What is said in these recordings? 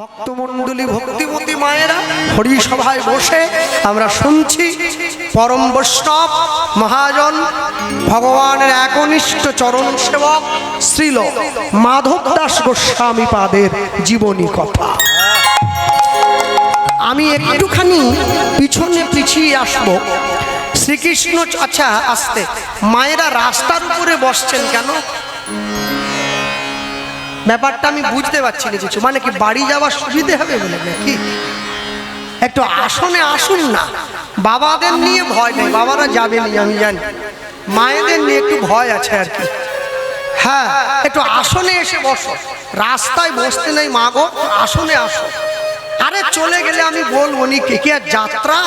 ভক্তমণ্ডলী ভক্তিমতী মায়েরা হরি সভায় বসে আমরা শুনছি পরম বৈষ্ণব মহাজন ভগবানের একনিষ্ঠ চরণ সেবক শ্রীল মাধব দাস গোস্বামী পাদের জীবনী কথা। আমি একটুখানি পিছনে পিছিয়ে আসবো। শ্রীকৃষ্ণ আচ্ছা আসতে মায়েরা রাস্তার উপরে বসছেন কেন? ব্যাপারটা আমি বুঝতে পারছি না কিছু। মানে কি বাড়ি যাওয়ার সুবিধে হবে বলে নাকি? একটু আসনে আসুন না। বাবাদের নিয়ে ভয় নেই, বাবারা যাবেনি আমি জানি, মায়েদের নিয়ে একটু ভয় আছে আর কি। হ্যাঁ, একটু আসনে এসে বসো, রাস্তায় বসতে নেই মা গো, আসনে আসো। আরে চলে গেলে আমি বলবো নি কে কি আর যাত্রা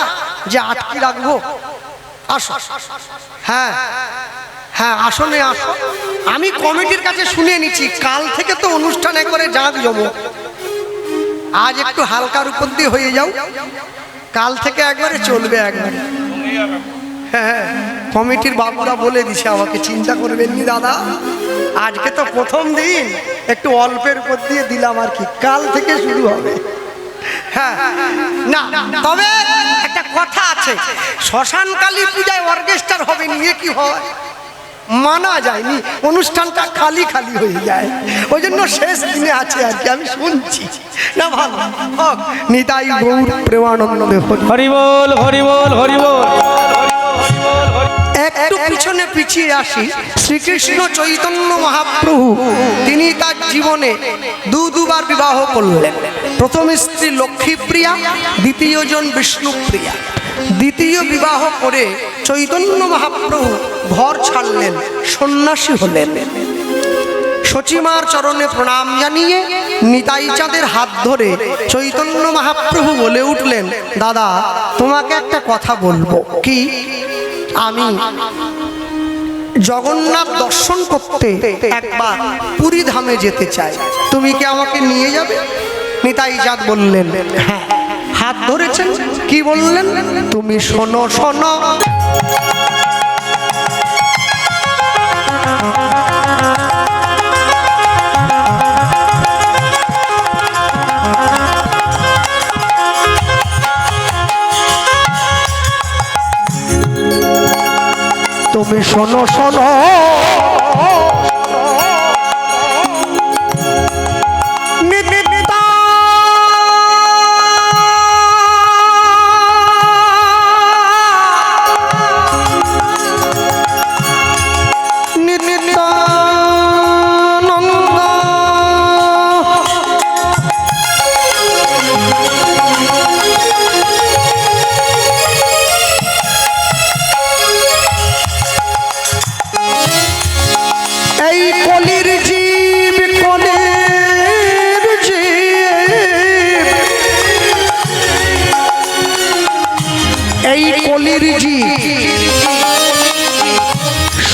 যে আটকে রাখবো? আসো। হ্যাঁ হ্যাঁ, আসনে আসো। আমি কমিটির কাছে শুনে নিচ্ছি কাল থেকে তো অনুষ্ঠান একবারে জাঁক জমো। আজ একটু হালকার উপর দিয়ে হয়ে যাও, কাল থেকে একবারে চলবে একবারে। হ্যাঁ, কমিটির বাবুরা বলে দিছে আমাকে, চিন্তা করবেন নি দাদা, আজকে তো প্রথম দিন, একটু অল্পের উপর দিয়ে দিলাম আর কি, কাল থেকে শুরু হবে। হ্যাঁ না, তবে একটা কথা আছে, শ্মশান কালী পূজায় অর্কেস্ট্রার হবে নিয়ে কি হয়? মানা যায়নি, অনুষ্ঠানটা খালি খালি হয়ে যায়, ওই জন্য শেষ দিনে আছে আর কি, আমি শুনছি না। ভালো নিতাই গৌর প্রেমানন্দ হরি বল, হরি বল, হরি বল। একটু পিছনে পিছিয়ে আসি। শ্রীকৃষ্ণ চৈতন্য মহাপ্রভু তিনি তার জীবনে দুবার বিবাহ করলেন। প্রথম স্ত্রী লক্ষ্মীপ্রিয়া, দ্বিতীয় জন বিষ্ণুপ্রিয়া। দ্বিতীয় বিবাহ করে চৈতন্য মহাপ্রভু ঘর ছাড়লেন, সন্ন্যাসী হলেন। সচিমার চরণে প্রণাম জানিয়ে নিতাই চাঁদের হাত ধরে চৈতন্য মহাপ্রভু বলে উঠলেন, দাদা তোমাকে একটা কথা বলবো। কি? আমি জগন্নাথ দর্শন করতে একবার পুরী ধামে যেতে চাই, তুমি কি আমাকে নিয়ে যাবে? নিতাই চাঁদ বললেন হ্যাঁ। হাত ধরেছেন, কি বললেন? তুমি শোনো শোনো, তুমি শোনো শোনো,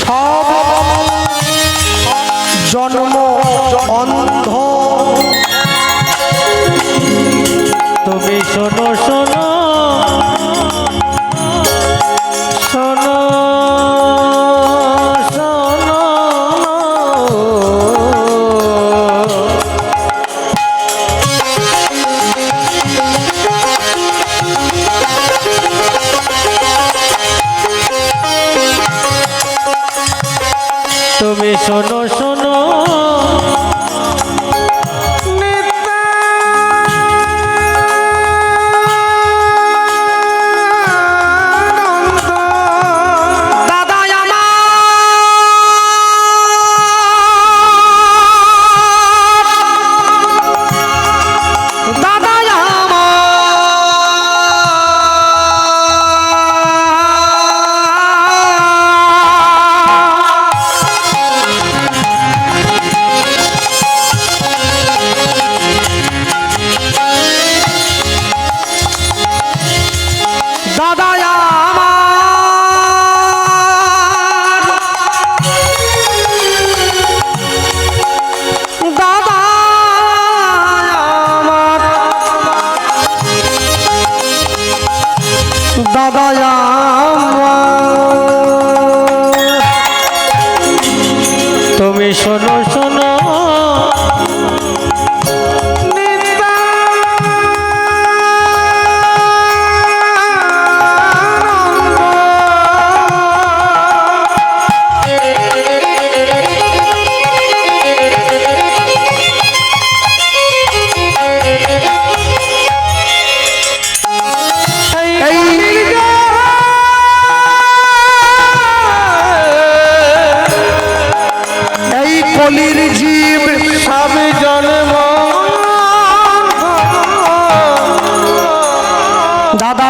সব জন্ম অন্ধ। তুমি শোনো শোনো শোনো শোনো, তুমি শোনো শোনো,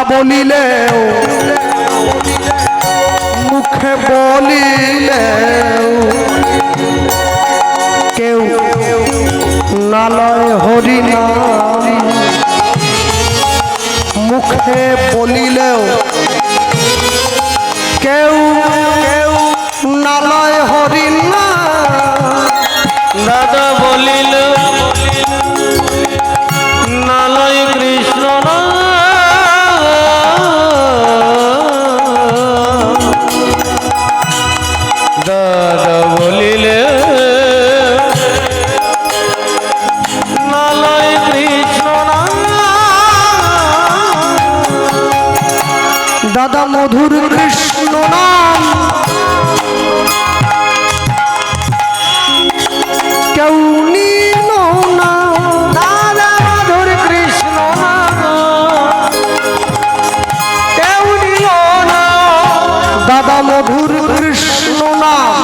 বলিলেও মুখে বলিলেও কেউ নালয় হরিনাম মুখে বলিলেও কেউ নালয় হরিনাম দাদা বলিল নালয় কৃষ্ণ নাম। দাদা বলিলে নালয় কৃষ্ণ নাম। দাদা মধুর কৃষ্ণ নাম কেউ নিল না। দাদা মধুর কৃষ্ণ নাম কেউ নিল না। দাদা মধুর কৃষ্ণ নাম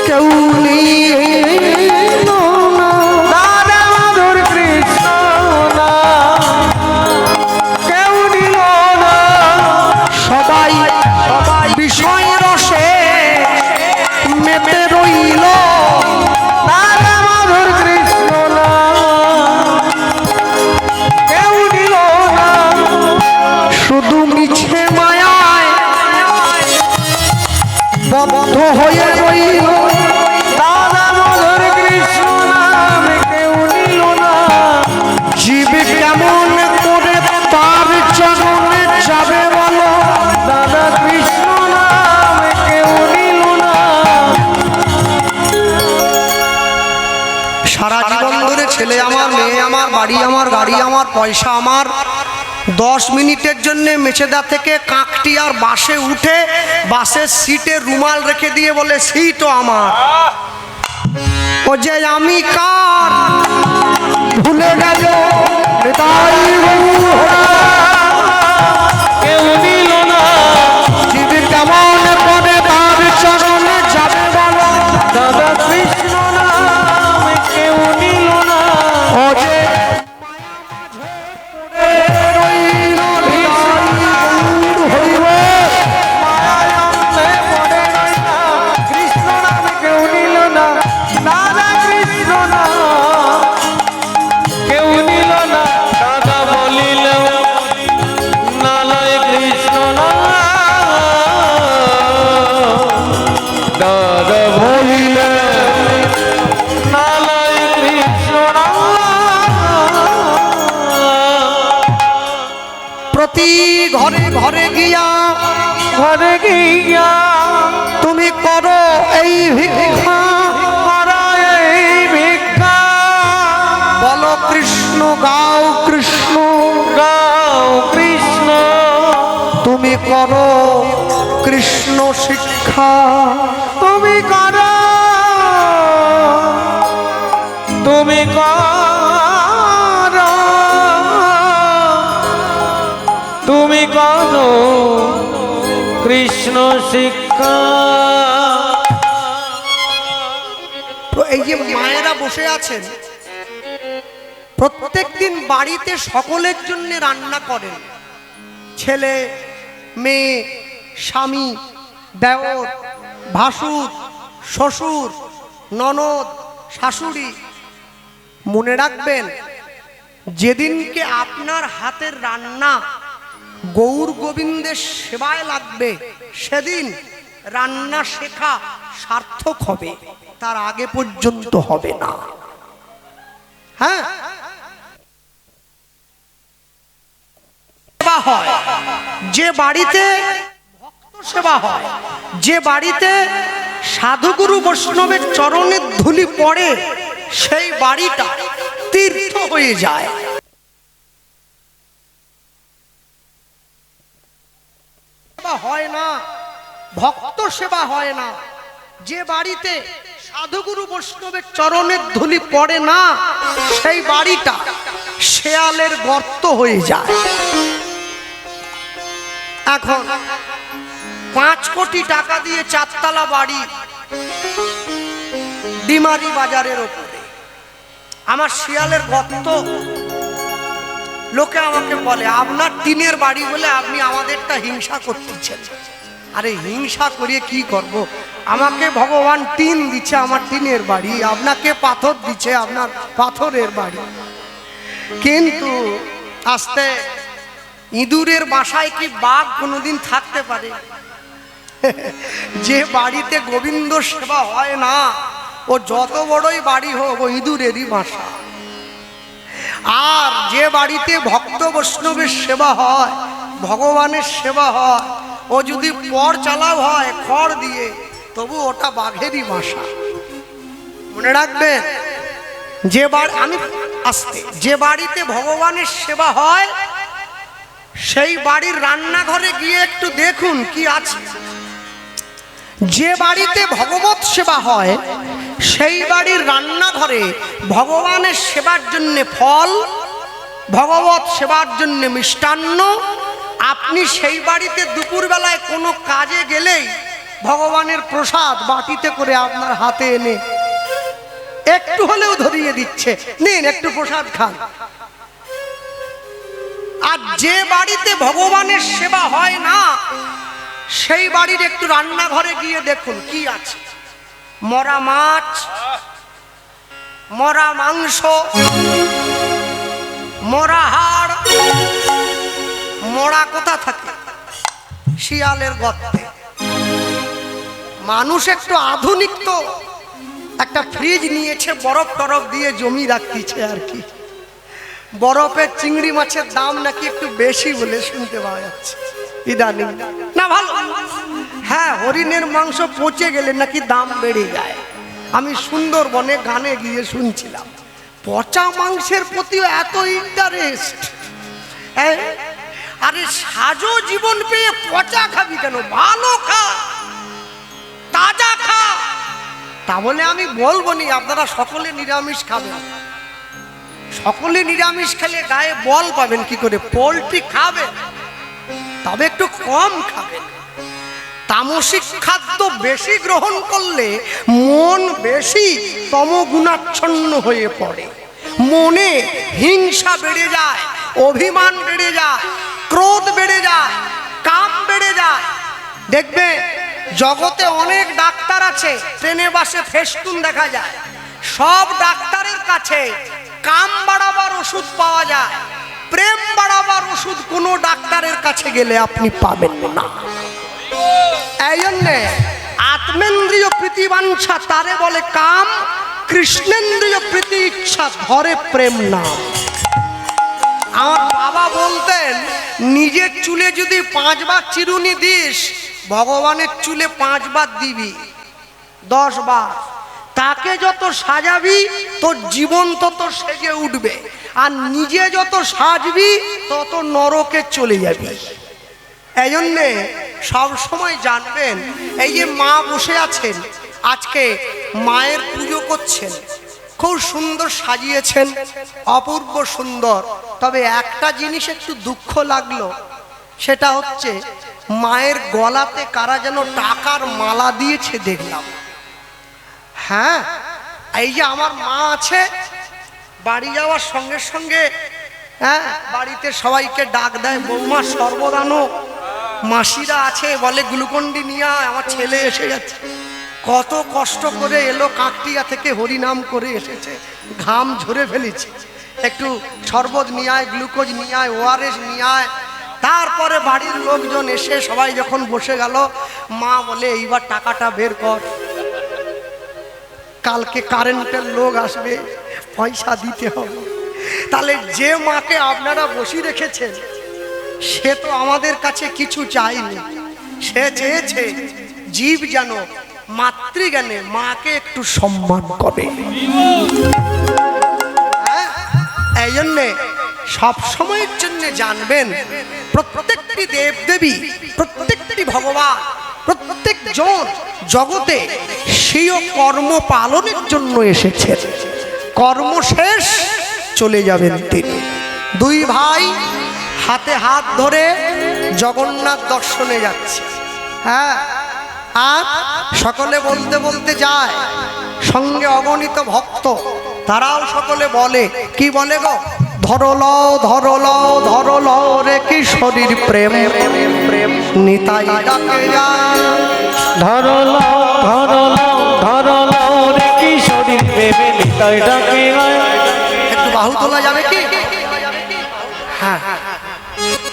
কেউ নিল না। দাদা মধুর কৃষ্ণ নাম কেউ নিল না। সবাই বিষয় রসে মেতে রইল। দাদা মধুর কৃষ্ণ নাম কেউ নিল না। শুধু মিছে মায়ায় বদ্ধ হয়ে রইল। দাদা মধুর কৃষ্ণ নাম কেউ নিল না। জীব কেমন করে তার চরণে যাবে বলো। দাদা কৃষ্ণ নাম কেউ নিল না। সারা জীবন ধরে ছেলে আমার, মেয়ে আমার, বাড়ি আমার, গাড়ি আমার, পয়সা আমার, 10 মিনিটের জন্য মেছেদা থেকে কাকটি আর বাসে উঠে বাসের সিটে রুমাল রেখে দিয়ে বলে সিটও আমার। ও যে আমি কার ভুলে গেল তাই কেউ নিল না। জীব কেমন করে তার চরণে যাবে বলো। দাদা কৃষ্ণ নাম কেউ নিল না। ও যে রইল হইব। মায়ামে পড়ে রইলাম, কৃষ্ণ নাম কেউ নিল না। দাদা কৃষ্ণ নাম কেউ নিল না। দাদা বলিল নালয় কৃষ্ণ নাম। দাদা বলিল নালয় কৃষ্ণ নাম। প্রতি ঘরে ঘরে গিয়া ঘরে গিয়া তুমি করো এই ভিক্ষা। করায় এই ভিক্ষা। বলো কৃষ্ণ গাও কৃষ্ণ। গাও কৃষ্ণ। তুমি করো কৃষ্ণ শিক্ষা। তুমি করো, তুমি করো, তুমি করো কৃষ্ণ শিক্ষা। এই যে মায়েরা বসে আছেন প্রত্যেক দিন বাড়িতে সকলের জন্য রান্না করেন। ছেলে, মেয়ে, স্বামী, দেওর, ভাসুর, শ্বশুর, ননদ, শাশুড়ি। মনে রাখবেন যেদিনকে আপনার হাতের রান্না গৌর গোবিন্দের সেবায় লাগবে সেদিন রান্না শেখা সার্থক হবে, তার আগে পর্যন্ত হবে না। হ্যাঁ, সেবা হয় যে বাড়িতে, ভক্ত সেবা হয় যে বাড়িতে, সাধুগুরু বৈষ্ণবের চরণের ধুলি পড়ে সেই বাড়িটা তীর্থ হয়ে যায়। সেবা হয় না, ভক্ত সেবা হয় না। যে বাড়িতে সাধুগুরু বৈষ্ণবের চরণের ধুলি পড়ে না সেই বাড়িটা শেয়ালের গর্ত হয়ে যায়। এখন 5 কোটি টাকা দিয়ে 4 তলা বাড়ি ডিমারি বাজারের ওপরে। আমার শিয়ালের গর্ত লোকে আমাকে বলে আপনার টিনের বাড়ি বলে আপনি আমাদেরটা হিংসা করতেছেন। আরে হিংসা করিয়ে কি করব? আমাকে ভগবান টিন দিচ্ছে, আমার টিনের বাড়ি, আপনাকে পাথর দিচ্ছে, আপনার পাথরের বাড়ি। কিন্তু আস্তে ইঁদুরের বাসায় কি বাঘ কোনোদিন থাকতে পারে? যে বাড়িতে গোবিন্দ সেবা হয় না, ও যত বড়ই বাড়ি হোক ও ইঁদুরেরই বাসা। আর যে বাড়িতে ভক্ত বৈষ্ণবের সেবা হয়, ভগবানের সেবা হয়, ও যদি পর চালাও হয় খড় দিয়ে, তবু ওটা বাঘেরই বাসা। মনে রাখবেন, যে বাড়িতে ভগবানের সেবা হয় সেই বাড়ির রান্নাঘরে গিয়ে একটু দেখুন কি আছে। যে বাড়িতে ভগবত সেবা হয় সেই বাড়ির রান্নাঘরে ভগবানের সেবার জন্য ফল, ভগবত সেবার জন্য মিষ্টান্ন। আপনি সেই বাড়িতে দুপুরবেলায় কোনো কাজে গেলেই ভগবানের প্রসাদ বাটিতে করে আপনার হাতে এনে একটু হলেও ধরিয়ে দিচ্ছে, নিন একটু প্রসাদ খান। আর যে বাড়িতে ভগবানের সেবা হয় না সেই বাড়ির একটু রান্নাঘরে গিয়ে দেখুন কি আছে। মরা মাছ, মরা মাংস, মরা হাড়। মরা কোথা থাকে? শিয়ালের গর্তে। মানুষ একটু আধুনিক তো, একটা ফ্রিজ নিয়েছে, বরফ টরফ দিয়ে জমি রাখতেছে আর কি। বরফের চিংড়ি মাছের দাম নাকি একটু বেশি বলে শুনতে পাওয়া যাচ্ছে ইদানিং। না ভালো, হ্যাঁ, হরিণের মাংস পচে গেলে নাকি দাম বেড়ে যায়। আমি সুন্দরবনে গানে গিয়ে শুনছিলাম, পচা মাংসের প্রতিও এত ইন্টারেস্ট। আরে সাজো জীবন পেয়ে পচা খাবি কেন? ভালো খা, তাজা খা। তা বলে আমি বলবো নি আপনারা সকলে নিরামিষ খাবেন। সকলে নিরামিষ খেলে গায়ে বল পাবেন কি করে? পোলট্রি খাবেন, তবে একটু কম খাবেন। তামসিক খাদ্য বেশি গ্রহণ করলে মন বেশি তমগুণাচ্ছন্ন হয়ে পড়ে। মনে হিংসা বেড়ে যায়, অভিমান বেড়ে যায়, ক্রোধ বেড়ে যায়, কাম বেড়ে যায়। দেখবে জগতে অনেক ডাক্তার আছে, ট্রেনে বাসে ফেস্টুন দেখা যায়। সব ডাক্তারের কাছে কাম বাড়াবার ওষুধ পাওয়া যায়, প্রেম বাড়াবার ওষুধ কোনো ডাক্তারের কাছে গেলে আপনি পাবেন না। এই জন্যে আত্মেন্দ্রিয় প্রীতিবাঞ্ছা তারে বলে কাম, কৃষ্ণেন্দ্রিয় প্রীতি ইচ্ছা ধরে প্রেম নাম। আমার বাবা বলতেন, নিজের চুলে যদি 5 বার চিরুনি দিস, ভগবানের চুলে 5 বার দিবি, 10 বার। তাকে যত সাজাবি তোর জীবন তত সেজে উঠবে, আর নিজে যত সাজবি তত নরকে চলে যাবি। এই জন্যে সবসময় জানবেন, এই যে মা বসে আছেন, আজকে মায়ের পুজো করছেন, খুব সুন্দর সাজিয়েছেন, অপূর্ব সুন্দর। তবে একটা জিনিস একটু দুঃখ লাগলো, সেটা হচ্ছে মায়ের গলাতে কারা যেন টাকার মালা দিয়েছে দেখলাম। হ্যাঁ, এই যে আমার মা আছে, বাড়ি যাওয়ার সঙ্গে সঙ্গে হ্যাঁ বাড়িতে সবাইকে ডাক দেয়, বৌমা শরবত আনো। মাসিরা আছে, বলে গ্লুকন্ডি নিয়ে আয়, আমার ছেলে এসে গেছে। কত কষ্ট করে এলো, কাকটিয়া থেকে হরিনাম করে এসেছে, ঘাম ঝরে ফেলেছে, একটু শরবত নিয়ে আয়, গ্লুকোজ নিয়ে আয়, ওআরএস নিয়ে আয়। তারপরে বাড়ির লোকজন এসে সবাই যখন বসে গেল, মা বলে এইবার টাকাটা বের কর, কালকে কারেন্টের লোক আসবে, পয়সা দিতে হবে। তাহলে যে মাকে আপনারা বসিয়ে রেখেছেন সে তো আমাদের কাছে কিছু চাইনি, সে চেয়েছে জীব যেন মাতৃজ্ঞানে মাকে একটু সম্মান করে। এই জন্যে সবসময়ের জন্য জানবেন, প্রত্যেকটি দেবদেবী, প্রত্যেকটি ভগবান, প্রত্যেকজন জগতে স্বীয় কর্ম পালনের জন্য এসেছেন। কর্ম শেষ চলে যাবেন তিনি। 2 ভাই হাতে হাত ধরে জগন্নাথ দর্শনে যাচ্ছে। হ্যাঁ, আর সকলে বলতে বলতে যায়, সঙ্গে অগণিত ভক্ত, তারাও সকলে বলে, কি বলে গো? ধরল রে কিশোরীর প্রেম নিতাই ডাকে যায়। ধরল রে কিশোরীর প্রেমে নিতাই ডাকে যায়। একটু বাহু তোলা যাবে কি? হ্যাঁ,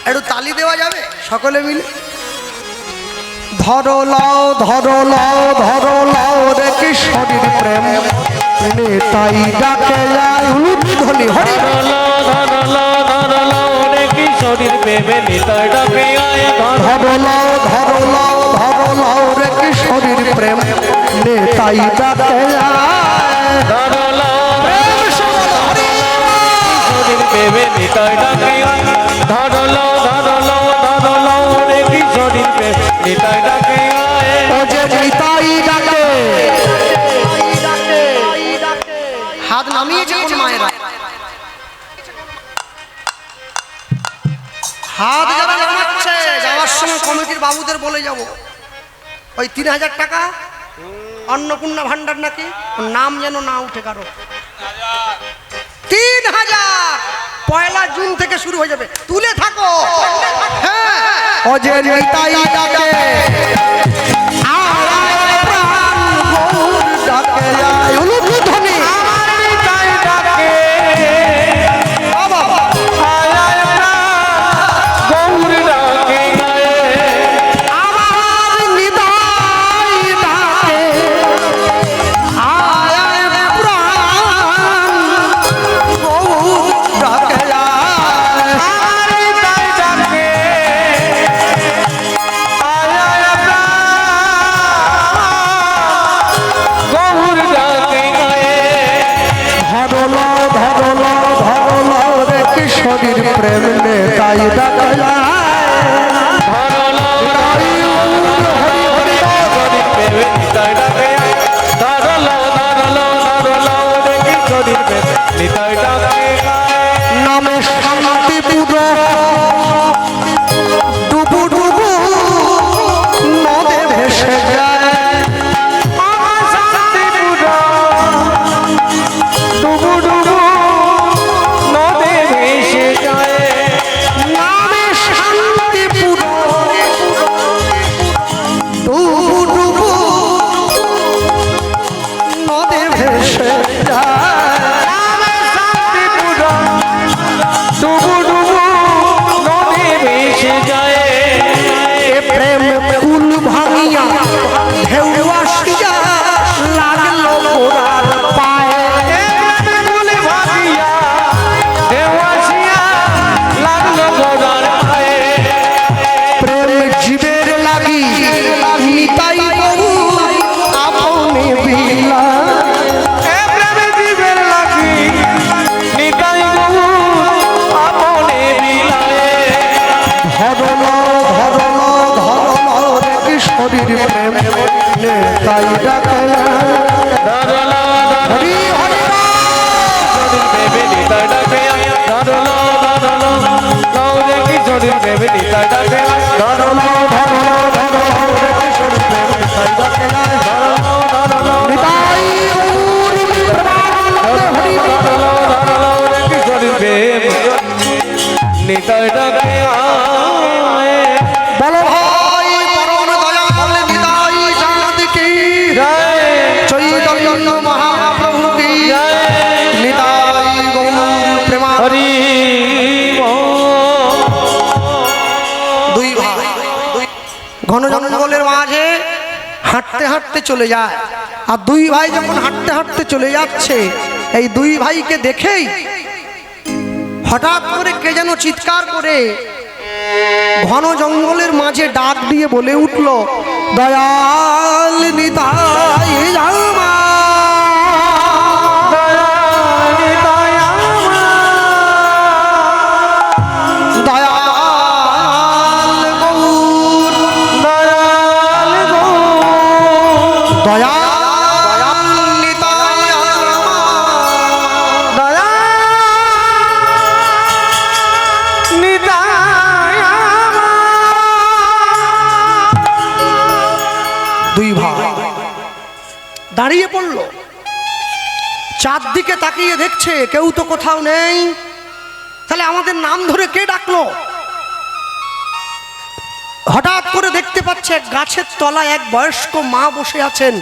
একটু তালি দেওয়া যাবে সকলে মিলে? ধরল রে কিশোরীর প্রেম নিতাই ডাকে যায়। ধ্বনি হরি ধরল রে কিশোরীর প্রেমে নিতাই ডাকে যায়। ধরল রে কিশোরীর প্রেম নিতাই ডাকে যায়। ধরল কিশোরীর প্রেমে নিতাই ডাকে যায়। ধরল রে কিশোরীর প্রেমে নিতাই ডাকে যায়। ও যে নিতাই ডাকে। হাত নামিয়েছে কোন মায়েরা? হাত যারা নামাচ্ছে যাওয়ার সময় কমিটির বাবুদের বলে যাব, ওই 3000 টাকা অন্নপূর্ণা ভান্ডার নাকি, ওর নাম যেন না উঠে কারো। 3000 পয়লা জুন থেকে শুরু হয়ে যাবে, তুলে থাকো। হ্যাঁ, ও যে নিতাই ডাকে আয় প্রাণ গৌর ডাকে আয়। উলুধ্বনি নিতাই ডাকে বাবা গৌর ডাকে যায়। আমার নিতাই ডাকে আয় প্রাণ গৌর ডাকে আয়। নিতাই ডাকে গৌর ডাকে যায়। ধরল রে কিশোরীর প্রেম নেতাই ডাকে আয়। ধরল কিশোরীর প্রেমে নিতাই ডাকে যায়। ধরল রে কিশোরীর প্রেমে নিতাই ডাকে যায়। নামে শান্তিপুর ডুবু ডুবু নদে ভেসে যায়। ডুবু ডুবু নদে ভেসে যায়। নামে শান্তিপুর ডুবু ডুবু নদে ভেসে যায়। ডুবু ডুবু নদে ভেসে যায়। এ প্রেম কুল ভাঙিয়া ঢেউ আসিয়া লাগলো গোড়ার পায়ে। বলে ভাবিয়া ঢেউ আসিয়া লাগলো গোড়ার পায়ে। প্রেম জীবের লাগি নিতাই বহু আপনে বিলা। প্রেমে জীবের লাগি নিতাই গৌর আপনে বিলায়ে। ধরল রে কিশোরীর প্রেম নেতাই ডাকে আয়। ধরল হরি হরি কিশোরীর প্রেমে নিতাই ডাকে আয়। ধরল রে কিশোরীর প্রেমে নিতাই ডাকে আয়। ধরল রে কিশোরীর প্রেম নেতাই ডাকে আয়। নিতাই গৌর প্রেমানন্দে হরি রে কিশোরীর প্রেম নিতাই ডাকে আয়। বলো ভাই পরম দয়াল নিতাই চাঁদ কি জয় চৈতন্য মহাপ্রভু কি নিতাই গৌর প্রেমা। হরি দুই ভাই ঘন জঙ্গলের মাঝে হাঁটতে হাঁটতে চলে যায়, আর দুই ভাই যখন হাঁটতে হাঁটতে চলে যাচ্ছে, এই দুই ভাইকে দেখেই হঠাৎ করে কে যেন চিৎকার করে ঘন জঙ্গলের মাঝে ডাক দিয়ে বলে উঠল, দয়াল নিতাই জামা। দয়াল গৌর দয়াল নিতাই জামা। দুই ভাই দাঁড়িয়ে পড়ল, চারদিকে তাকিয়ে দেখছে কেউ তো কোথাও নেই। তাহলে আমাদের নাম ধরে কে ডাকলো? হঠাৎ করে দেখতে পাচ্ছে গাছের তলায় এক বয়স্ক মা বসে আছেন,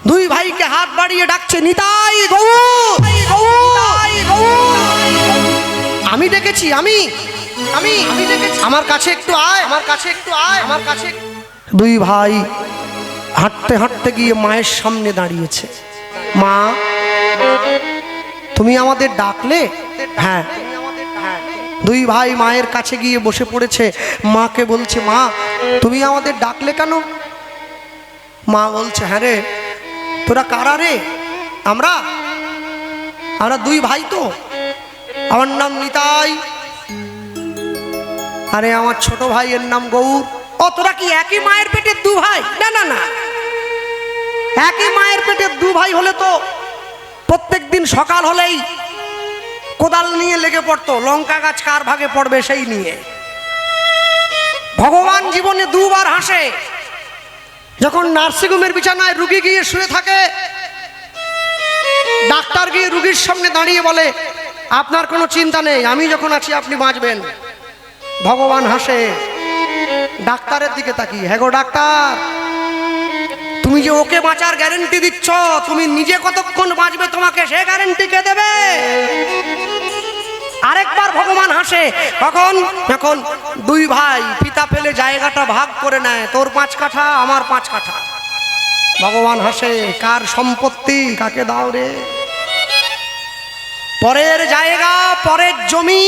দুই ভাইকে হাত বাড়িয়ে ডাকছে, নিতাই গৌর, নিতাই গৌর। আমি ডেকেছি, আমি ডেকেছি, আমার কাছে একটু আয়, আমার কাছে একটু আয়, আমার কাছে। দুই ভাই হাঁটতে হাঁটতে গিয়ে মায়ের সামনে দাঁড়িয়েছে। মা, তুমি আমাদের ডাকলে? হ্যাঁ। দুই ভাই মায়ের কাছে গিয়ে বসে পড়েছে, মাকে বলছে, মা তুমি আমাদের ডাকলে কেন? মা বলছে, হ্যাঁ রে, তোরা কারা রে? আমরা দুই ভাই তো, আমার নাম নিতাই, আরে আমার ছোট ভাইয়ের নাম গৌর। ও, তোরা কি একই মায়ের পেটের দু ভাই? না না না, একই মায়ের পেটের দু ভাই হলে তো প্রত্যেক দিন সকাল হলেই কোদাল নিয়ে লেগে পড়তো, লঙ্কা গাছ কার ভাগে পড়বে সেই নিয়ে। ভগবান জীবনে দুবার হাসে, যখন নার্সিংহোমের বিছানায় রুগী গিয়ে শুয়ে থাকে, ডাক্তার গিয়ে রুগীর সামনে দাঁড়িয়ে বলে, আপনার কোনো চিন্তা নেই, আমি যখন আছি আপনি বাঁচবেন। ভগবান হাসে ডাক্তারের দিকে তাকিয়ে, হ্যাঁ গো ডাক্তার, তুমি যে ওকে বাঁচার গ্যারেন্টি দিচ্ছ, তুমি নিজে কতক্ষণ বাঁচবে তোমাকে সে গ্যারেন্টি কে দেবে? আরেকবার ভগবান হাসে, কখন? যখন দুই ভাই পিতা ফেলে জায়গাটা ভাগ করে নেয়, তোর 5 কাঠা আমার 5 কাঠা। ভগবান হাসে, কার সম্পত্তি কাকে দাও রে? পরের জায়গা, পরের জমি,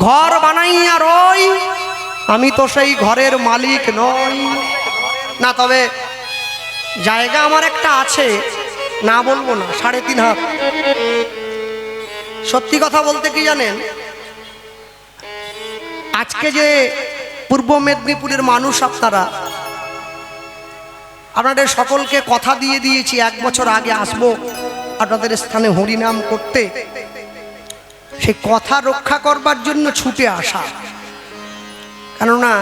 ঘর বানাইয়া রই, আমি তো সেই ঘরের মালিক নই। না, তবে জায়গা আমার একটা আছে, না বলবো না, 3.5 হাত। সত্যি কথা বলতে কি জানেন, আজকে যে পূর্ব মেদিনীপুরের মানুষ আপনারা, আপনাদের সকলকে কথা দিয়ে দিয়েছি 1 বছর আগে আসবো আপনাদের স্থানে হরিনাম করতে। সেই কথা রক্ষা করবার জন্য ছুটে আসা, কেননা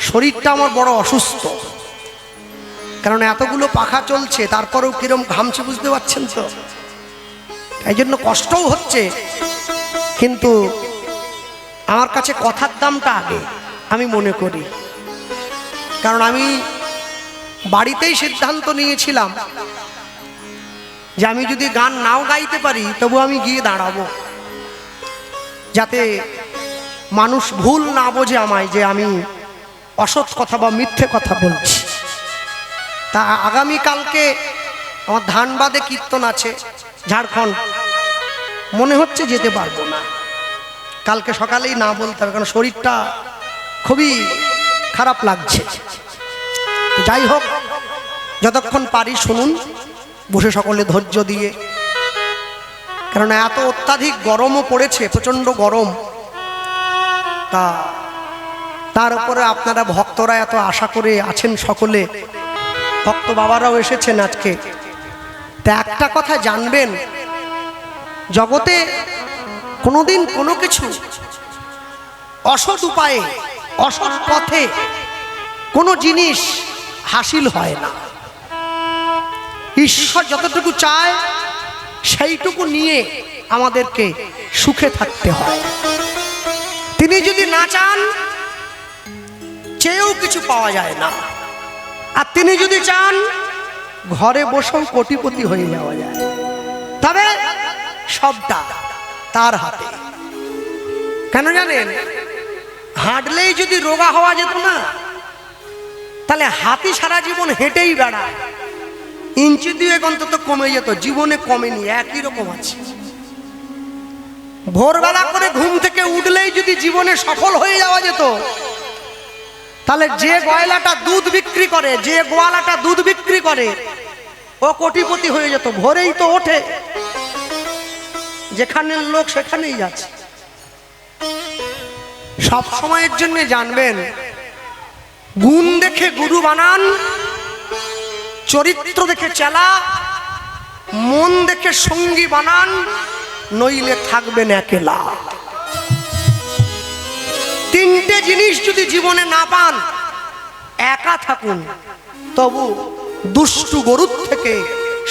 শরীরটা আমার বড় অসুস্থ, কারণ এতগুলো পাখা চলছে, তারপরেও কিরম ঘামছে বুঝতে পারছেন তো, এই জন্য কষ্টও হচ্ছে। কিন্তু আমার কাছে কথার দামটা আগে আমি মনে করি, কারণ আমি বাড়িতেই সিদ্ধান্ত নিয়েছিলাম যে আমি যদি গান নাও গাইতে পারি তবু আমি গিয়ে দাঁড়াবো, যাতে মানুষ ভুল না বোঝে আমায় যে আমি অসৎ কথা বা মিথ্যে কথা বলছি। তা আগামীকালকে আমার ধানবাদে কীর্তন আছে, ঝাড়খণ্ড, মনে হচ্ছে যেতে পারবো না, কালকে সকালেই না বলতে হবে, কারণ শরীরটা খুবই খারাপ লাগছে। যাই হোক, যতক্ষণ পারি শুনুন, বসে সকলে ধৈর্য দিয়ে, কারণ এত অত্যাধিক গরমও পড়েছে, প্রচণ্ড গরম। তার উপরে আপনারা ভক্তরা এত আশা করে আছেন, সকলে ভক্ত বাবারাও এসেছেন আজকে। তা একটা কথা জানবেন, জগতে কোনোদিন কোনো কিছু অসৎ উপায়ে, অসৎ পথে কোনো জিনিস হাসিল হয় না। ঈশ্বর যতটুকু চায় সেইটুকু নিয়ে আমাদেরকে সুখে থাকতে হয়। তিনি যদি না চান, চেয়েও কিছু পাওয়া যায় না। আর তিনি যদি চান, ঘরে বসেও কোটিপতি হয়ে যাওয়া যায়। তবে সবটা তার হাতে। কেন জানেন, হাঁটলেই যদি রোগা হওয়া যেত না, তাহলে হাতি সারা জীবন হেঁটেই বেড়ায়, ইঞ্চি 2 অন্তত কমে যেত, জীবনে কমেনি, একই রকম আছে। ভোরবেলা করে ঘুম থেকে উঠলেই যদি জীবনে সফল হয়ে যাওয়া যেত, তাহলে যে গয়লাটা দুধ বিক্রি করে, যে গোয়ালাটা দুধ বিক্রি করে, ও কোটিপতি হয়ে যেত। ভোরেই তো ওঠে, যেখানে লোক সেখানেই যাচ্ছে। সব সময়ের জন্য জানবেন, গুণ দেখে গুরু বানান, চরিত্র দেখে চেলা, মন দেখে সঙ্গী বানান, নইলে থাকবেন একলা। 3টে জিনিস যদি জীবনে না পান, একা থাকুন, তবু দুষ্টু গরুর থেকে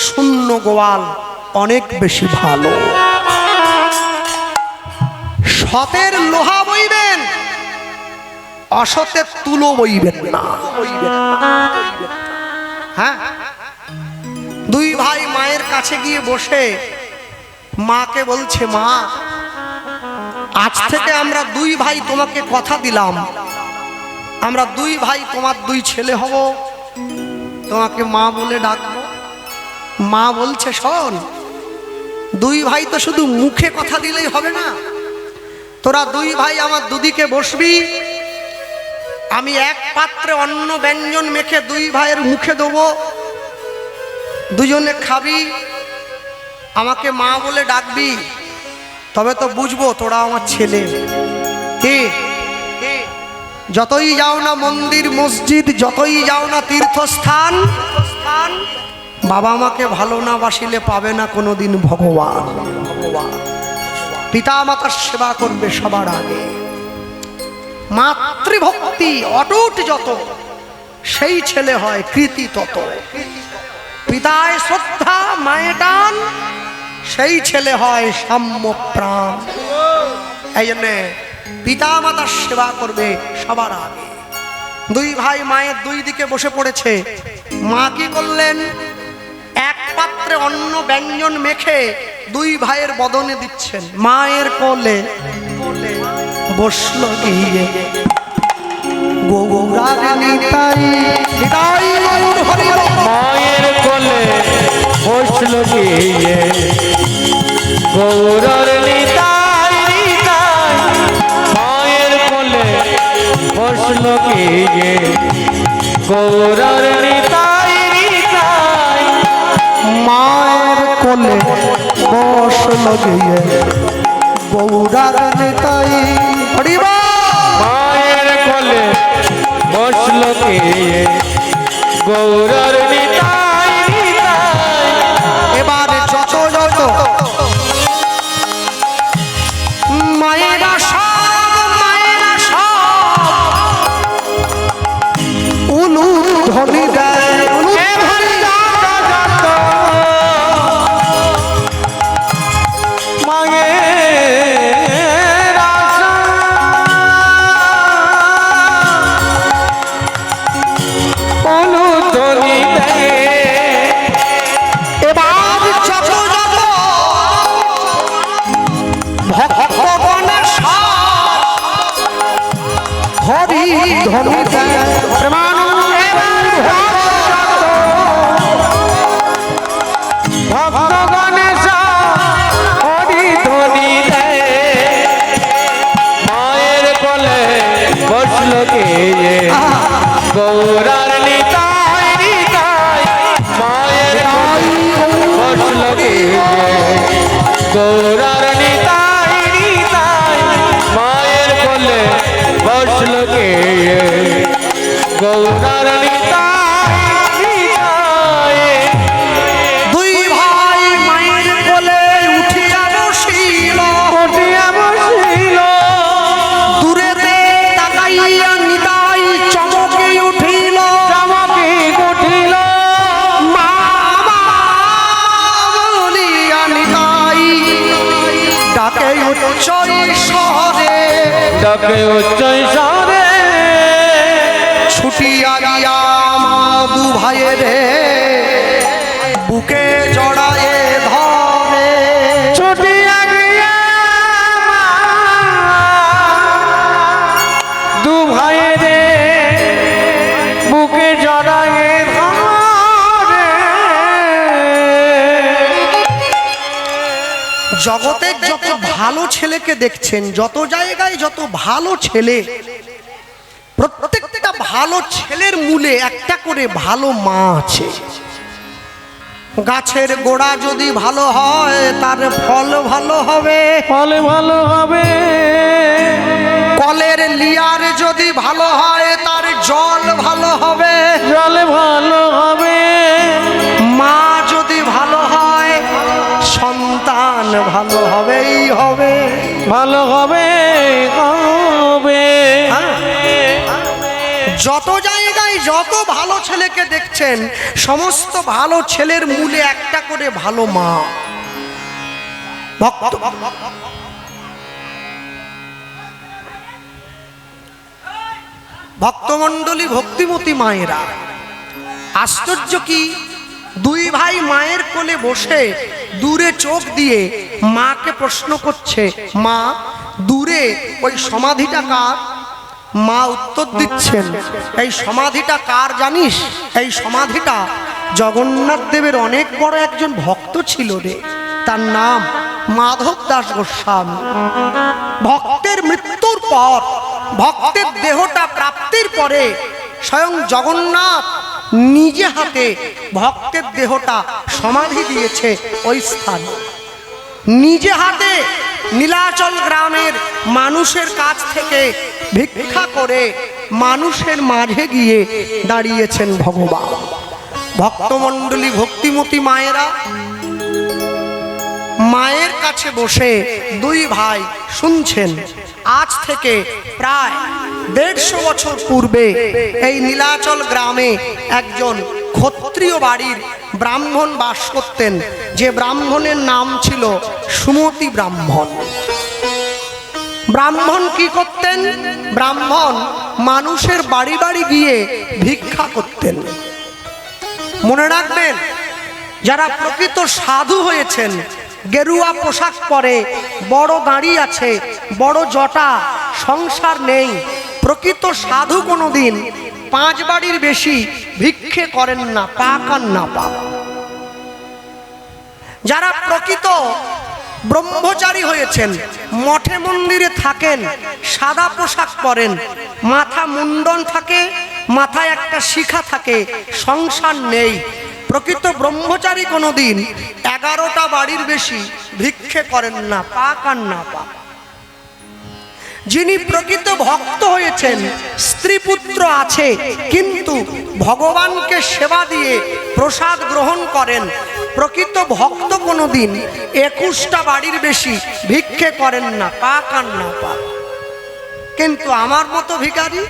শূন্য গোয়াল অনেক বেশি ভালো। সতের লোহা বইবেন, অসতের তুলো বইবেন না। হ্যাঁ, দুই ভাই মায়ের কাছে গিয়ে বসে মাকে বলছে, মা আজ থেকে আমরা দুই ভাই তোমাকে কথা দিলাম, আমরা দুই ভাই তোমার দুই ছেলে হব, তোমাকে মা বলে ডাকবো। মা বলছে, শোন, দুই ভাই তো শুধু মুখে কথা দিলেই হবে না, তোরা দুই ভাই আমার দুদিকে বসবি, আমি এক পাত্রে অন্ন ব্যঞ্জন মেখে দুই ভাইয়ের মুখে দেবো, দুজনে খাবি, আমাকে মা বলে ডাকবি, তবে তো বুঝবো তোরা আমার ছেলে। কি যতই যাও না মন্দির মসজিদ, যতই যাও না তীর্থস্থান, বাবা আমাকে ভালো না বাসিলে পাবে না কোনোদিন ভগবান। পিতা মাতার সেবা করবে সবার আগে, মাতৃভক্তি অটুট যত, সেই ছেলে হয় কৃতি তত। পিতায় শ্রদ্ধা মায়ে টান, সেই ছেলে হয় সাম্য প্রাণ। এই জন্যে পিতা মাতার সেবা করবে সবার আগে। দুই ভাই মায়ের দুই দিকে বসে পড়েছে। মা কি করলেন? এক পাত্রে অন্ন ব্যঞ্জন মেখে দুই ভাইয়ের বদনে দিচ্ছেন। মায়ের কোলে বসলো গিয়ে গৌরার নিতাই, নিতাই গৌর হরি বল। মায়ের কোলে বসলো গিয়ে গৌরর নিতাই নিতাই, মায়ের কোলে বসলো গিয়ে গৌরর নিতাই নিতাই, মায়ের কোলে বসলো গিয়ে গৌরার নিতাই হরি বল। মায়ের কোলে বসলো গিয়ে গৌরর নিতাই নিতাই। এবারে যত যত মায়েরা সব উলু ধ্বনি দেয়, হরি ধ্বনি দেয়, ভক্ত গণেশ হরি ধ্বনি দেয়। মায়ের কোলে বসলো গিয়ে গৌরার নিতাই নিতাই, মায়ের কোলে বসলো গিয়ে গৌরার নিতাই নিতাই, মায়ের কোলে বসলো গিয়ে গৌরার নিতাই নিতাই। দুই ভাই মায়ের কোলে উঠিয়া বসিল, উঠিয়া বসিল, দূরেতে তাকাইয়া নিতাই চমকে উঠিল, চমকে উঠিল, মা মা বলিয়া নিতাই ডাকে উচ্চ স্বরে, ডাকে উচ্চ স্বরে, ছুটিয়া গিয়া মা দু ভাইয়েরে বুকে জড়ায়ে ধরে, ছুটিয়া গিয়া মা দু ভাইরে বুকে জড়ায়ে ধরে। জগতের যত ভালো ছেলেকে দেখছেন, যত জায়গায় যত ভালো ছেলে, প্রত্যেকটা ভালো ছেলের মূলে একটা করে ভালো মা আছে। গাছের গোড়া যদি ভালো হয় তার ফল ভালো হবে, ফলে ভালো হবে, কলের লিয়ার যদি ভালো হয় তার জল ভালো হবে, জলে ভালো হবে, মা যদি ভালো হয় সন্তান ভালো হবেই হবে, ভালো হবে হবে। যত জায়গায় যত ভালো ছেলেকে দেখছেন, সমস্ত ভালো ছেলের মূলে একটা করে ভালো মা। ভক্ত ভক্তমণ্ডলী, ভক্তিমতী মায়েরা, আশ্চর্য কি, দুই ভাই মায়ের কোলে বসে দূরে চোখ দিয়ে মাকে প্রশ্ন করছে, মা দূরে ওই সমাধিটা কার? মা উত্তর দিচ্ছেন, এই সমাধিটা কার জানিস? এই সমাধিটা জগন্নাথ দেবের অনেক বড় একজন ভক্ত ছিল রে, তার নাম মাধব দাস গোস্বামী। ভক্তের মৃত্যুর পর, ভক্তের দেহটা প্রাপ্তির পরে স্বয়ং জগন্নাথ নিজে হাতে ভক্তের দেহটা সমাধি দিয়েছে ওই স্থানে। নিজে হাতে নীলাচল গ্রামের মানুষের কাছ থেকে ভিক্ষা করে মানুষের মাঝে গিয়ে দাঁড়িয়েছেন ভগবান। ভক্তমণ্ডলী, ভক্তিমতী মায়েরা, মায়ের কাছে বসে দুই ভাই শুনছেন। আজ থেকে প্রায় 150 বছর পূর্বে এই নীলাচল গ্রামে একজন ক্ষত্রিয় বাড়ির ব্রাহ্মণ বাস করতেন, যে ব্রাহ্মণের নাম ছিল সুমতি ব্রাহ্মণ। ব্রাহ্মণ কি করতেন? ব্রাহ্মণ মানুষের বাড়ি বাড়ি গিয়ে ভিক্ষা করতেন। মনে রাখবেন, যারা প্রকৃত সাধু হয়েছেন, গেরুয়া পোশাক পরে, বড় দাড়ি আছে, বড় জটা, সংসার নেই, প্রকৃত সাধু কোনোদিন 5 বাড়ির বেশি ভিক্ষে করেন না, পাক আর না পাক। যারা প্রকৃত ব্রহ্মচারী হয়েছেন, মঠে মন্দিরে থাকেন, সাদা পোশাক পরেন, মাথা মুন্ডন থাকে, মাথায় একটা শিখা থাকে, সংসার নেই, প্রকৃত ব্রহ্মচারী কোনোদিন 11টা বাড়ির বেশি ভিক্ষে করেন না, পাক আর না পাক। যিনি প্রকৃত ভক্ত হয়েছেন, স্ত্রী পুত্র আছে, কিন্তু ভগবানকে সেবা দিয়ে প্রসাদ গ্রহণ করেন, প্রকৃত ভক্ত কোনোদিন 21টা বাড়ির বেশি ভিক্ষে করেন না, পাক আর না পাক। কিন্তু আমার মতো ভিখারি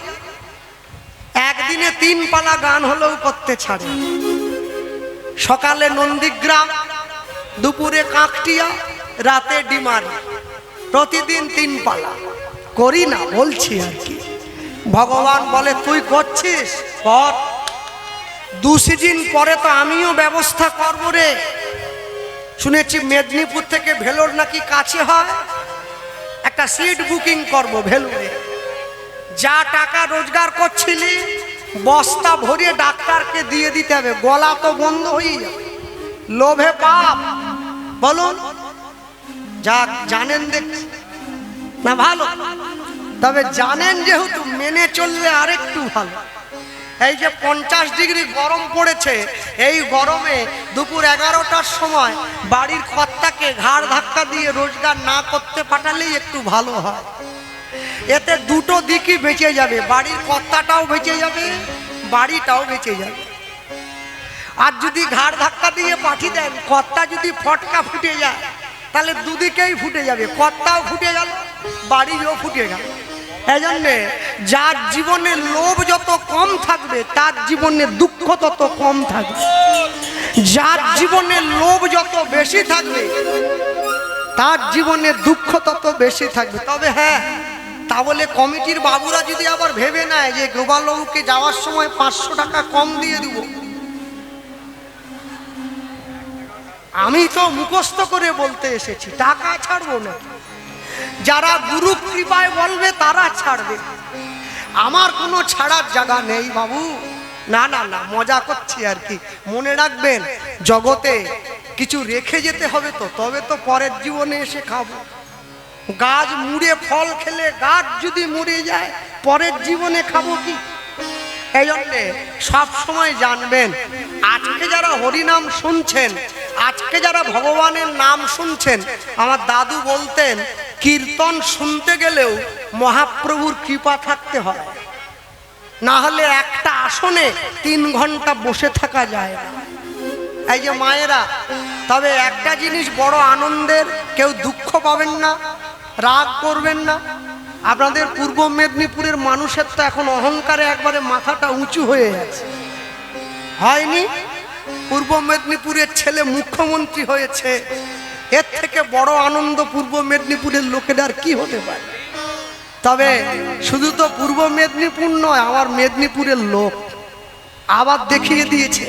একদিনে 3 পালা গান হলেও করতে ছাড়ে। সকালে নন্দীগ্রাম, দুপুরে কাকটিয়া, রাতে ডিমারি, প্রতিদিন 3 পালা করি না, বলছি আর কি। ভগবান বলে, তুই করছিস কর, 2 সিজন পরে তো আমিও ব্যবস্থা করবো রে। শুনেছি মেদিনীপুর থেকে ভেলোর নাকি কাছে হয়, একটা সিট বুকিং করবো ভেলোরে। যা টাকা রোজগার করছিলি বস্তা ভরিয়ে ডাক্তারকে দিয়ে দিতে হবে, গলা তো বন্ধ হয়ে যাবে। লোভে পাপ, বলুন। যা জানেন দেখছি না ভালো, তবে জানেন যেহেতু মেনে চললে আরেকটু ভালো। এই যে 50 ডিগ্রি গরম পড়েছে, এই গরমে দুপুর 11টার সময় বাড়ির কর্তাকে ঘাড় ধাক্কা দিয়ে রোজগার না করতে পাঠালেই একটু ভালো হয়। এতে দুটো দিকই বেঁচে যাবে, বাড়ির কর্তাটাও বেঁচে যাবে, বাড়িটাও বেঁচে যাবে। আর যদি ঘাড় ধাক্কা দিয়ে পাঠিয়ে দেন, কর্তা যদি ফটকা ফুটে যায়, তাহলে দুদিকেই ফুটে যাবে, কর্তাও ফুটে গেল, বাড়িও ফুটে গেল। এই জন্যে যার জীবনে লোভ যত কম থাকবে, তার জীবনে দুঃখ তত কম থাকবে। যার জীবনে লোভ যত বেশি থাকবে, তার জীবনে দুঃখ তত বেশি থাকবে। তবে হ্যাঁ, তাহলে কমিটির বাবুরা যদি আবার ভেবে নেয় যে গোপালবাবুকে যাওয়ার সময় 500 টাকা কম দিয়ে দিব, আমি তো মুখস্থ করে বলতে এসেছি, টাকা ছাড়বো না। যারা গুরু কৃপায় বলবে তারা ছাড়বে, আমার কোনো ছাড়ার জায়গা নেই বাবু। না না না, মজা করছি আর কি। মনে রাখবেন, জগতে কিছু রেখে যেতে হবে তো, তবে তো পরের জীবনে এসে খাবো। গাছ মুড়ে ফল খেলে গাছ যদি মরে যায়, পরের জীবনে খাবো কি? এই জন্যে সবসময় জানবেন, আজকে যারা হরিনাম শুনছেন, আজকে যারা ভগবানের নাম শুনছেন, আমার দাদু বলতেন, কীর্তন শুনতে গেলেও মহাপ্রভুর কৃপা থাকতে হয়, না হলে একটা আসনে 3 ঘন্টা বসে থাকা যায় না। এই যে মায়েরা, তবে একটা জিনিস বড় আনন্দের, কেউ দুঃখ পাবেন না, রাগ করবেন না। আপনাদের পূর্ব মেদিনীপুরের মানুষের তো এখন অহংকারে একবারে মাথাটা উঁচু হয়ে যাচ্ছে, হয়নি? পূর্ব মেদিনীপুরের ছেলে মুখ্যমন্ত্রী হয়েছে, এর থেকে বড় আনন্দ পূর্ব মেদিনীপুরের লোকেদের আর কি হতে পারে? তবে শুধু তো পূর্ব মেদিনীপুর নয়, আমার মেদিনীপুরের লোক আবার দেখিয়ে দিয়েছে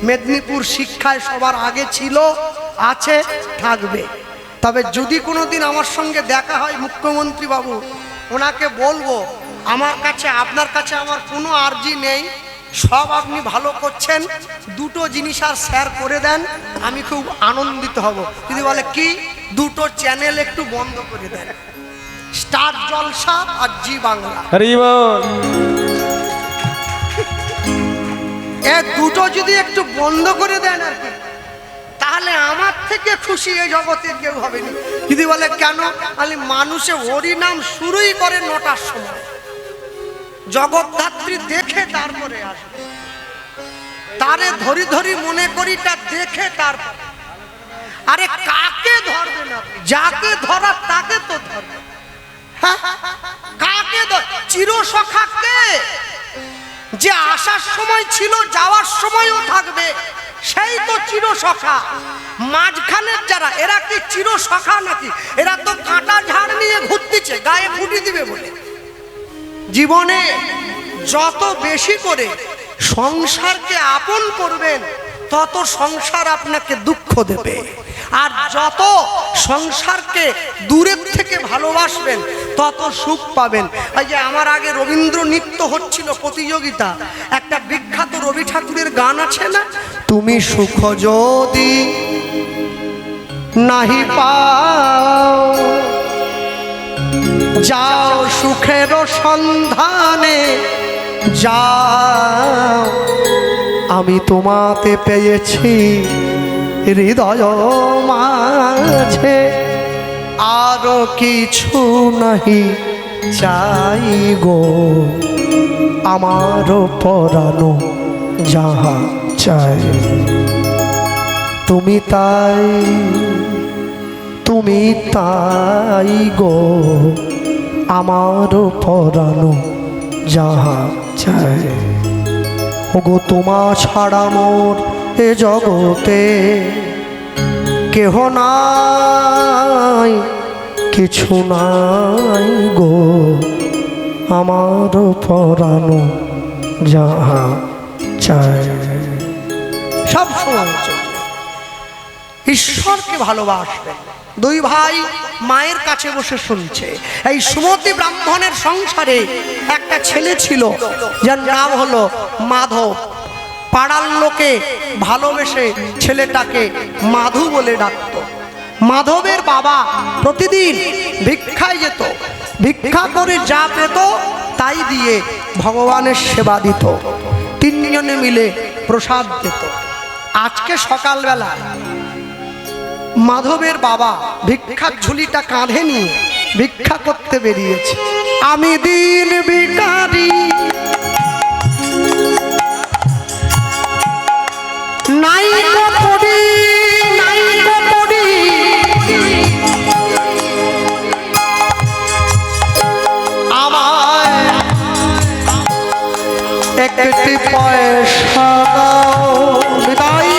মেদিনীপুর শিক্ষায় সবার আগে ছিল, আছে, থাকবে। তবে যদি কোনোদিন আমার সঙ্গে দেখা হয় মুখ্যমন্ত্রী বাবু, ওনাকে বলবো আমার কাছে আপনার কাছে আমার কোনো আর্জি নেই, সব আপনি ভালো করছেন, দুটো জিনিস আর শেয়ার করে দেন, আমি খুব আনন্দিত হব। যদি বলে কি, দুটো চ্যানেল একটু বন্ধ করে দেন, স্টার জলসা আর জি বাংলা, হরি বল। এ দুটো যদি একটু বন্ধ করে দেন আর কি, তাহলে আমার থেকে খুশি এই জগতে কেউ হবে না। যদি বলে কেন, তাহলে মানুষে হরি নাম শুরুই করে 9টার সময়, জগৎধাত্রী দেখে তারপরে আসবে, তারে ধরি ধরি মনে করিটা দেখে তারপর। আরে কাকে ধরবে না, যাকে ধরার তাকে তো ধরবে। হ্যাঁ, কাকে চিরসখাকে, যে আসার সময় ছিল যাওয়ার সময়ও থাকবে, সেই তো চিরসখা। মাঝখানের যারা, এরা কি চিরসখা নাকি? এরা তো কাঁটা ঝাড় নিয়ে ঘুরতেছে গায়ে ফুটি দিবে বলে। জীবনে যত বেশি করে সংসারকে আপন করবেন, তত সংসার আপনাকে দুঃখ দেবে, আর যত সংসারকে দূরের থেকে ভালোবাসবেন তত সুখ পাবেন। এই যে আমার আগে রবীন্দ্র নৃত্য হচ্ছিল প্রতিযোগিতা, একটা বিখ্যাত রবি ঠাকুরের গান আছে না, তুমি সুখ যদি নাহি পাও যাও সুখের সন্ধানে যাও, আমি তোমাতে পেয়েছি হৃদয় মাঝে, আরো কিছু নাহি চাই গো, আমার পরানো যাহা চাই, তুমি তাই, তুমি তাই গো, আমার পরানো যাহা চাই। ওগো তোমা ছাড়া মোর এ জগতে কেহ নাই, কিছু নাই গো, আমার পরানো যাহা চাই। সব সময় ঈশ্বরকে ভালোবাসবে। দুই ভাই মায়ের কাছে বসে শুনছে। এই সুমতি ব্রাহ্মণের সংসারে একটা ছেলে ছিল, যার নাম হলো মাধব। পাড়ার লোকে ভালোবেসে ছেলেটাকে মাধু বলে ডাকত। মাধবের বাবা প্রতিদিন ভিক্ষায় যেত, ভিক্ষা করে যা পেত তাই দিয়ে ভগবানের সেবা দিত, তিনজনে মিলে প্রসাদ দিত। আজকে সকালবেলা মাধবের বাবা ভিক্ষার ঝুলিটা কাঁধে নিয়ে ভিক্ষা করতে বেরিয়েছে। আমি দিন ভিখারি নাই গো পড়ি, নাই গো পড়ি, আমায় একটি পয়সা দাও, বিদায়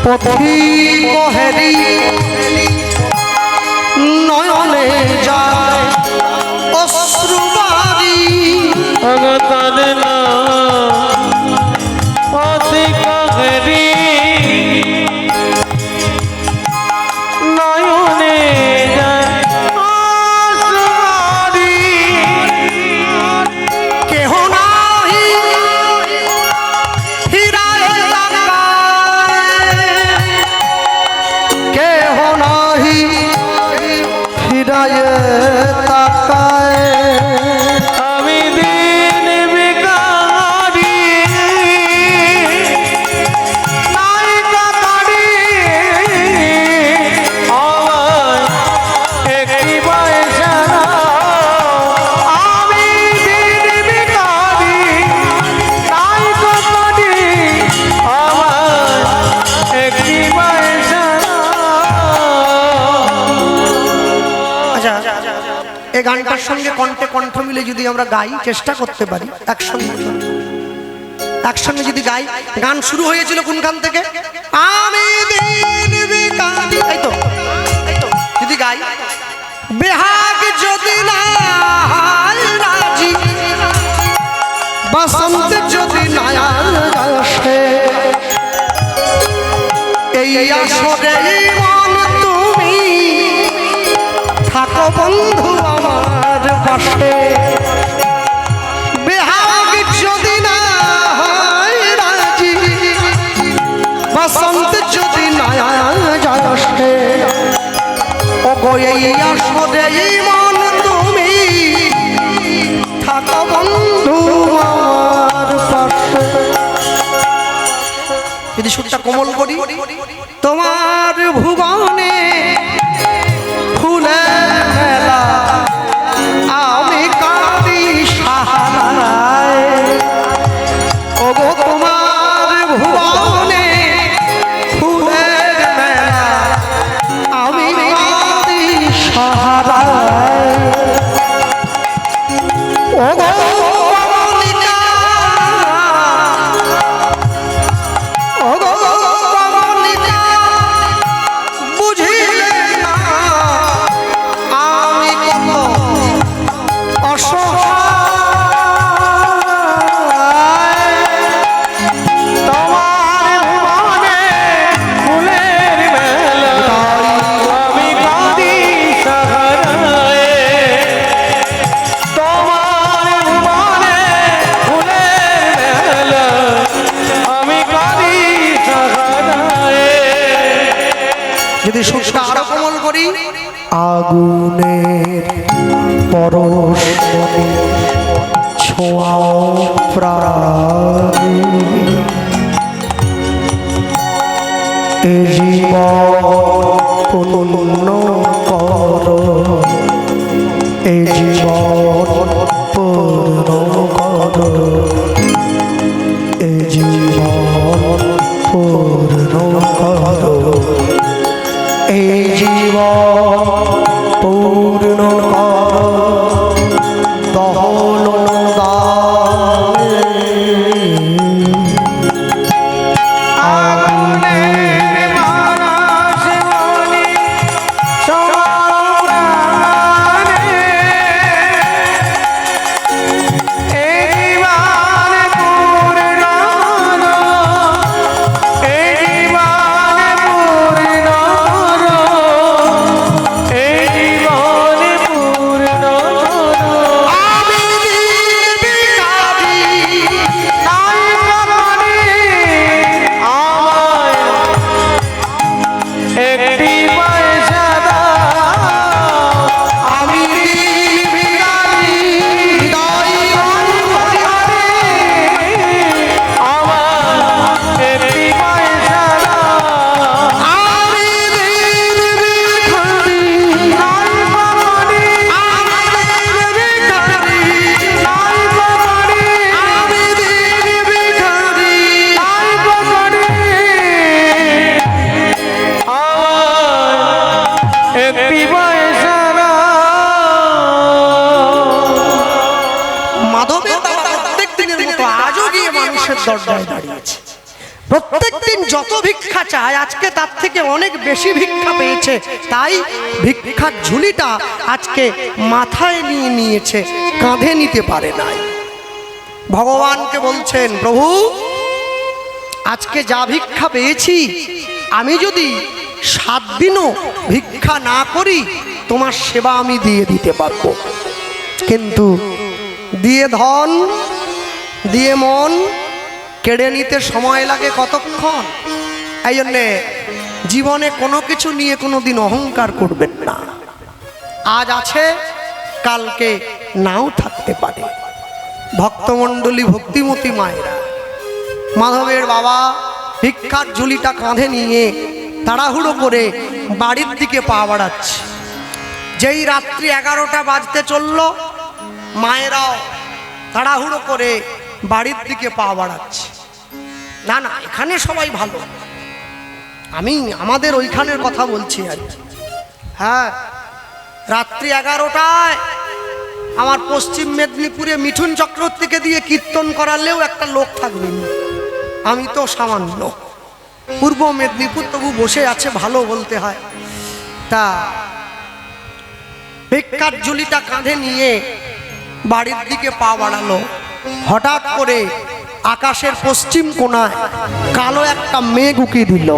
পথি কহেরি নয়নে যায় অশ্রুবারি, অগতারে না পথি কহেরি নয়নে যায় অশ্রুবারি, কেহ নাহি হীরায় এই গানটার সঙ্গে কণ্ঠে কণ্ঠ মিলে যদি আমরা গাই, চেষ্টা করতে পারি একসঙ্গে যদি গাই। গান শুরু হয়েছিল কোনখান থেকে? আমি দিন বিকাল, এই তো যদি গাই, বেহাগ যদি না হয় রাজি, বসন্ত যদি না আসে, এই আসরে মন তুমি থাকো বন্ধু আমার পাশে। বেহাগ যদি না হয় রাজি, বসন্ত যদি না আসে, ও গো এই আসরে মন তুমি থাকো বন্ধু আমার পাশে। যদি সুরটা কোমল করি, তোমার ভুবনে ফুলের মেলা, আমি কাঁদি সাহারায়, ও গো তোমার ভুবনে ফুলের মেলা, আমি কাঁদি সাহারায়, ও গো যদি সুরটা আরো কোমল করি, আগুনের পরশ মনে ছোঁয়াও প্রাণ, এ জীবন পূর্ণ করো, এ জীবন পূর্ণ করো, এ জীবন পূর্ণ করো, এই জীবন পূর্ণ দহন দরজায় দাঁড়িয়েছে। প্রত্যেকদিন যত ভিক্ষা চায় আজকে তার থেকে অনেক বেশি ভিক্ষা পেয়েছে, তাই ভিক্ষার ঝুলিটা আজকে মাথায় নিয়ে নিয়েছে, কাঁধে নিতে পারে নাই। ভগবানকে বলছেন, প্রভু আজকে যা ভিক্ষা পেয়েছি, আমি যদি 7 দিনও ভিক্ষা না করি তোমার সেবা আমি দিয়ে দিতে পারবো, কিন্তু দিয়ে ধন দিয়ে মন কেড়ে নিতে সময় লাগে কতক্ষণ। এই জন্যে জীবনে কোনো কিছু নিয়ে কোনো দিন অহংকার করবেন না। আজ আছে কালকে নাও থাকতে পারে। ভক্তমণ্ডলী ভক্তিমতী মায়েরা, মাধবের বাবা ভিক্ষার ঝুলিটা কাঁধে নিয়ে তাড়াহুড়ো করে বাড়ির দিকে পা বাড়াচ্ছে। যেই রাত্রি 11টা বাজতে চলল, মায়েরাও তাড়াহুড়ো করে বাড়ির দিকে পা বাড়াচ্ছে। না না, এখানে সবাই ভালো, আমি আমাদের ওইখানের কথা বলছি আর কি। হ্যাঁ, রাত্রি 11টায় আমার পশ্চিম মেদিনীপুরে মিঠুন চক্রবর্তীকে দিয়ে কীর্তন করালেও একটা লোক থাকবে না, আমি তো সামান্য। পূর্ব মেদিনীপুর তবু বসে আছে, ভালো বলতে হয়। তা ভিক্ষার ঝুলিটা কাঁধে নিয়ে বাড়ির দিকে পা বাড়ালো। হঠাৎ করে আকাশের পশ্চিম কোণায় কালো একটা মেঘ উকি দিল।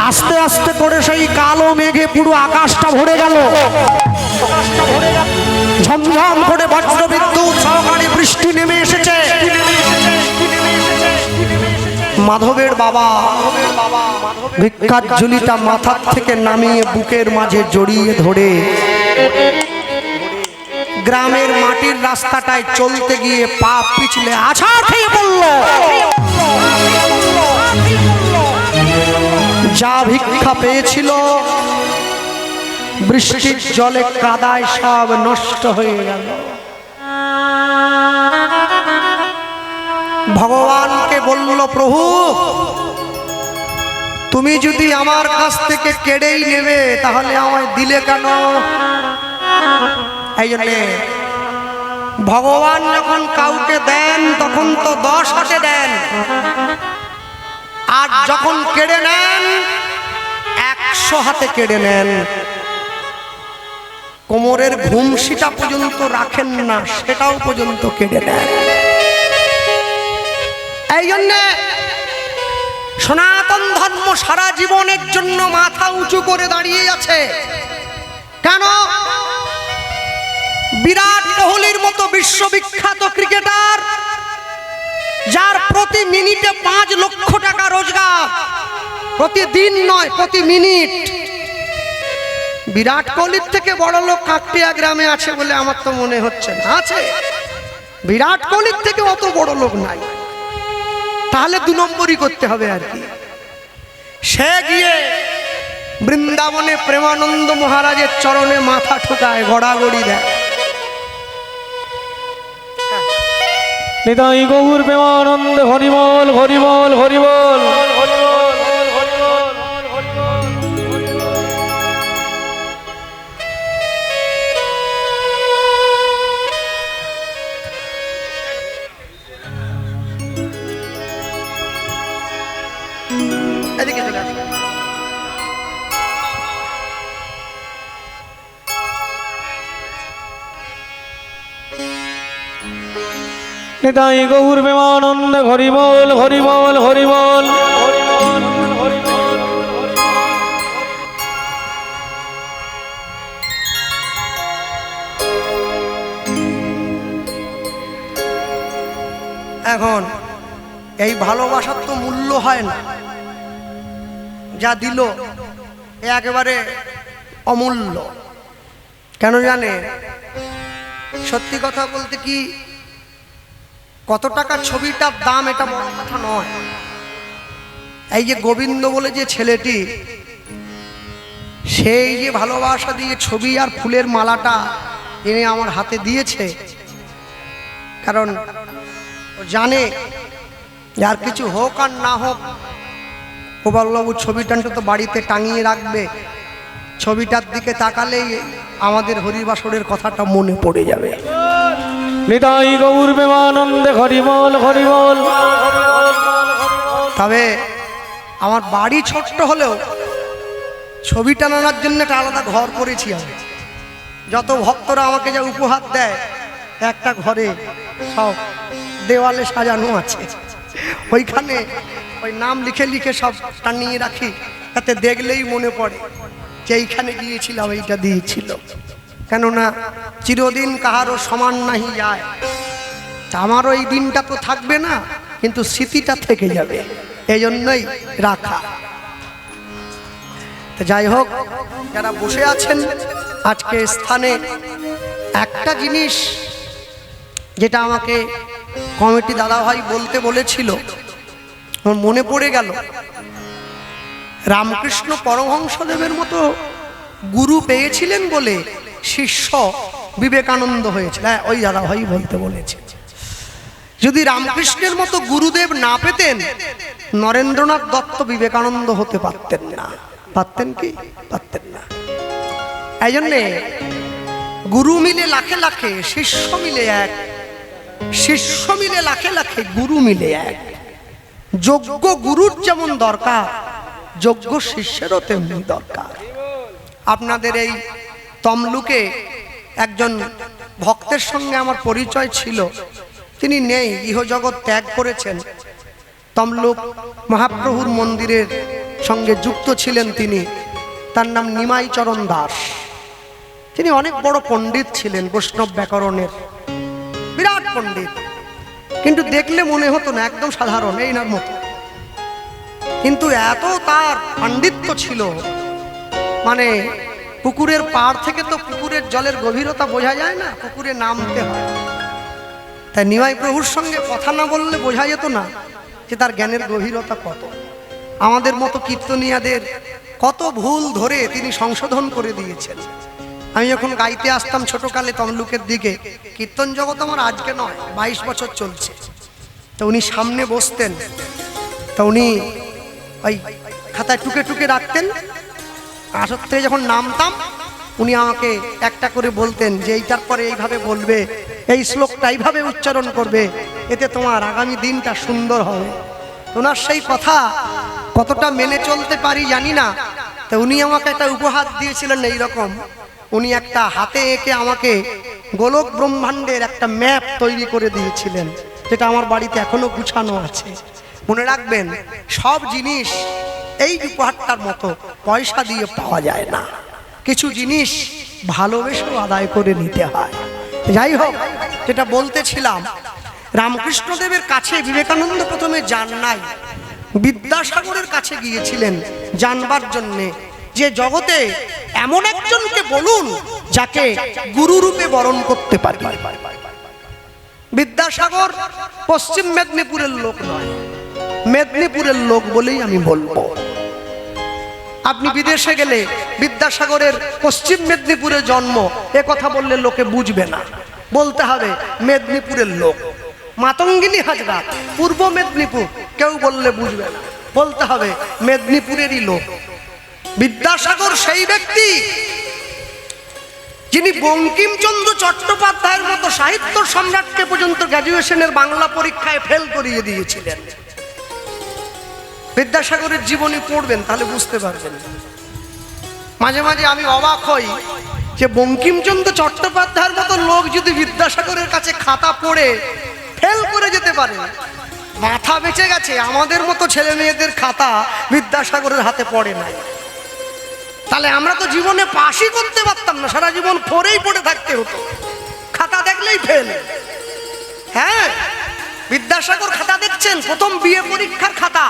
আস্তে আস্তে করে সেই কালো মেঘে পুরো আকাশটা ভরে গেল। ঝমঝম করে বজ্রবিদ্যুৎ সহকারে বৃষ্টি নেমে এসেছে। মাধবের বাবা ভিক্ষার ঝুলিটা মাথার থেকে নামিয়ে বুকের মাঝে জড়িয়ে ধরে গ্রামের মাটির রাস্তাটায় চলতে গিয়ে পা পিছলে আছাড় খেয়ে পড়ল। যা ভিক্ষা পেয়েছিল বৃষ্টির জলে কাদায় সব নষ্ট হয়ে গেল। ভগবানকে বলল, প্রভু তুমি যদি আমার কাছ থেকে কেড়েই নেবে তাহলে আমায় দিলে কেন? এই জন্যে ভগবান যখন কাউকে দেন তখন তো 10 হাতে দেন, আর যখন কেড়ে নেন 100 হাতে কেড়ে নেন। কোমরের ঘুমসিটা পর্যন্ত রাখেন না, সেটাও পর্যন্ত কেড়ে নেন। এই জন্যে সনাতন ধর্ম সারা জীবনের জন্য মাথা উঁচু করে দাঁড়িয়ে আছে। কেন? বিরাট কোহলির মতো বিশ্ববিখ্যাত ক্রিকেটার, যার প্রতি মিনিটে 5 লক্ষ টাকা রোজগার, প্রতিদিন নয় প্রতি মিনিট। বিরাট কোহলির থেকে বড় লোক কাকটিয়া গ্রামে আছে বলে আমার তো মনে হচ্ছে না আছে। বিরাট কোহলির থেকে অত বড় লোক নাই, তাহলে 2 নম্বরই করতে হবে আর কি। সে গিয়ে বৃন্দাবনে প্রেমানন্দ মহারাজের চরণে মাথা ঠোকায়, গড়াগড়ি দেয়। নিতাই গৌর প্রেমানন্দ হরিবল হরিবল হরিবল। এদিকে চলে আসো। নিতাই গৌর প্রেমানন্দ হরিবল হরিবল হরিবল। এখন এই ভালোবাসার তো মূল্য হয় না, যা দিল একেবারে অমূল্য। কেন জানে? সত্যি কথা বলতে কি, কত টাকা ছবিটার দাম এটা বড় কথা নয়। এই যে গোবিন্দ বলে যে ছেলেটি, সেই যে ভালোবাসা দিয়ে ছবি আর ফুলের মালাটা এনে আমার হাতে দিয়েছে, কারণ ও জানে যার কিছু হোক আর না হোক গোপালবাবু ছবিটা তো বাড়িতে টাঙিয়ে রাখবে। ছবিটার দিকে তাকালেই আমাদের হরিবাসরের কথাটা মনে পড়ে যাবে। নিতাই গৌর প্রেমানন্দ হরিবল হরিবল। তবে আমার বাড়ি ছোট্ট হলেও ছবি টানানোর জন্য একটা আলাদা ঘর করেছি আমি। যত ভক্তরা আমাকে যা উপহার দেয়, একটা ঘরে সব দেওয়ালে সাজানো আছে, ওইখানে ওই নাম লিখে লিখে সব টানিয়ে রাখি, তাতে দেখলেই মনে পড়ে যে এইখানে গিয়েছিলাম, এইটা দিয়েছিল। কেননা চিরদিন কাহারও সমান নাহি যায়, তা আমারও এই দিনটা তো থাকবে না, কিন্তু স্মৃতিটা থেকে যাবে, এই জন্যই রাখা। তো যাই হোক, যারা বসে আছেন আজকে স্থানে, একটা জিনিস যেটা আমাকে কমিটি দাদাভাই বলতে বলেছিল, আমার মনে পড়ে গেল। রামকৃষ্ণ পরমহংসদেবের মতো গুরু পেয়েছিলেন বলে শিষ্য বিবেকানন্দ হয়েছিল। হ্যাঁ, ওই দাদাভাই বলতে বলেছে। যদি রামকৃষ্ণের মতো গুরুদেব না পেতেন, নরেন্দ্রনাথ দত্ত বিবেকানন্দ হতে পারতেন না। পারতেন কি? পারতেন না। এই জন্যে গুরু মিলে লাখে লাখে, শিষ্য মিলে এক, শিষ্য মিলে লাখে লাখে, গুরু মিলে এক। যোগ্য গুরুর যেমন দরকার, যোগ্য শিষ্যেরও তেমনি দরকার। আপনাদের এই তমলুকে একজন ভক্তের সঙ্গে আমার পরিচয় ছিল, তিনি নেই, ইহজগৎ ত্যাগ করেছেন। তমলুক মহাপ্রভুর মন্দিরের সঙ্গে যুক্ত ছিলেন তিনি, তার নাম নিমাই চরণ দাস। তিনি অনেক বড় পণ্ডিত ছিলেন, বৈষ্ণব ব্যাকরণের বিরাট পণ্ডিত, কিন্তু দেখলে মনে হতো না, একদম সাধারণ এইনার মতো। কিন্তু এত তার পাণ্ডিত্য ছিল, মানে পুকুরের পাড় থেকে তো পুকুরের জলের গভীরতা বোঝা যায় না, পুকুরে নামতে হয়। তাই নিমাই প্রভুর সঙ্গে কথা না বললে বোঝা যেত না যে তার জ্ঞানের গভীরতা কত। আমাদের মতো কীর্তনিয়াদের কত ভুল ধরে তিনি সংশোধন করে দিয়েছেন। আমি যখন গাইতে আসতাম ছোটকালে তমলুকের দিকে, কীর্তন জগৎ আমার আজকে নয়, 22 বছর চলছে। তো উনি সামনে বসতেন, তা উনি ওই খাতায় টুকে টুকে রাখতেন। আসর থেকে যখন নামতাম উনি আমাকে একটা করে বলতেন যে এইটার পরে এইভাবে বলবে, এই শ্লোকটা এইভাবে উচ্চারণ করবে, এতে তোমার আগামী দিনটা সুন্দর হবে। ওনার সেই কথা কতটা মেনে চলতে পারি জানি না। তা উনি আমাকে একটা উপহার দিয়েছিলেন এইরকম, উনি একটা হাতে এঁকে আমাকে গোলক ব্রহ্মাণ্ডের একটা ম্যাপ তৈরি করে দিয়েছিলেন, যেটা আমার বাড়িতে এখনো গুছানো আছে। মনে রাখবেন, সব জিনিস এই উপহারটার মতো পয়সা দিয়ে পাওয়া যায় না, কিছু জিনিস ভালোবেসেও আদায় করে নিতে হয়। যাই হোক, যেটা বলতেছিলাম, রামকৃষ্ণদেবের কাছে বিবেকানন্দ প্রথমে যান নাই, বিদ্যাসাগরের কাছে গিয়েছিলেন জানবার জন্যে যে জগতে এমন একজনকে বলুন যাকে গুরুরূপে বরণ করতে পারে। বিদ্যাসাগর পশ্চিম মেদিনীপুরের লোক নয়, মেদিনীপুরের লোক বলেই আমি বলবো। আপনি বিদেশে গেলে বিদ্যাসাগরের পশ্চিম মেদিনীপুরে জন্ম এ কথা বললে লোকে বুঝবে না, বলতে হবে মেদিনীপুরের লোক। মাতঙ্গিনী হাজরা পূর্ব মেদিনীপুর, কেউ বললে বুঝবে না, বলতে হবে মেদিনীপুরেরই লোক। বিদ্যাসাগর সেই ব্যক্তি যিনি বঙ্কিমচন্দ্র চট্টোপাধ্যায়ের মতো সাহিত্য সম্রাটকে পর্যন্ত গ্র্যাজুয়েশনের বাংলা পরীক্ষায় ফেল করিয়ে দিয়েছিলেন। বিদ্যাসাগরের জীবনী পড়বেন তাহলে বুঝতে পারবেন। মাঝে মাঝে আমি অবাক হই যে বঙ্কিমচন্দ্র চট্টোপাধ্যায়ের মতো লোক যদি বিদ্যাসাগরের কাছে খাতা পড়ে ফেল করে যেতে পারে, মাথা বেঁচে গেছে। আমাদের মতো ছেলে মেয়েদের খাতা বিদ্যাসাগরের হাতে পড়ে নাই, তাহলে আমরা তো জীবনে পাশই করতে পারতাম না, সারা জীবন পড়েই পড়ে থাকতে হতো, খাতা দেখলেই ফেল। হ্যাঁ, বিদ্যাসাগর খাতা দেখছেন, প্রথম বিএ পরীক্ষার খাতা,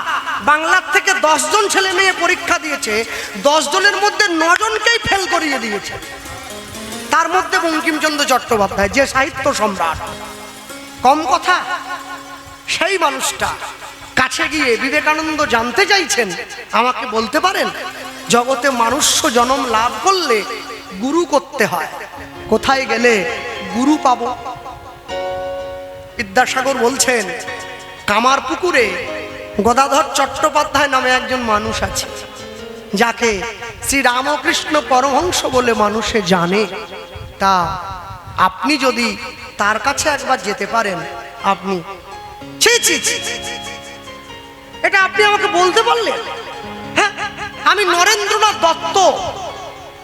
বাংলার থেকে 10 জন ছেলে মেয়ে পরীক্ষা দিয়েছে, 10 জনের মধ্যে 9 জনকেই ফেল করিয়ে দিয়েছে। তার মধ্যে বঙ্কিমচন্দ্র চট্টোপাধ্যায়, যে সাহিত্য সম্রাট। কম কথা? সেই মানুষটা কাছে গিয়ে বিবেকানন্দ জানতে চাইছেন, আমাকে বলতে পারেন জগতে মানুষ্য জন্ম লাভ করলে গুরু করতে হয়, কোথায় গেলে গুরু পাবো? বিদ্যাসাগর বলছেন, কামারপুকুরে গদাধর চট্টোপাধ্যায় নামে একজন মানুষ আছে, যাকে শ্রী রামকৃষ্ণ পরমহংস বলে মানুষে জানে। তা আপনি যদি তার কাছে একবার যেতে পারেন, আপনি এটা আপনি আমাকে বলতে পারলেন? হ্যাঁ, আমি নরেন্দ্রনাথ দত্ত,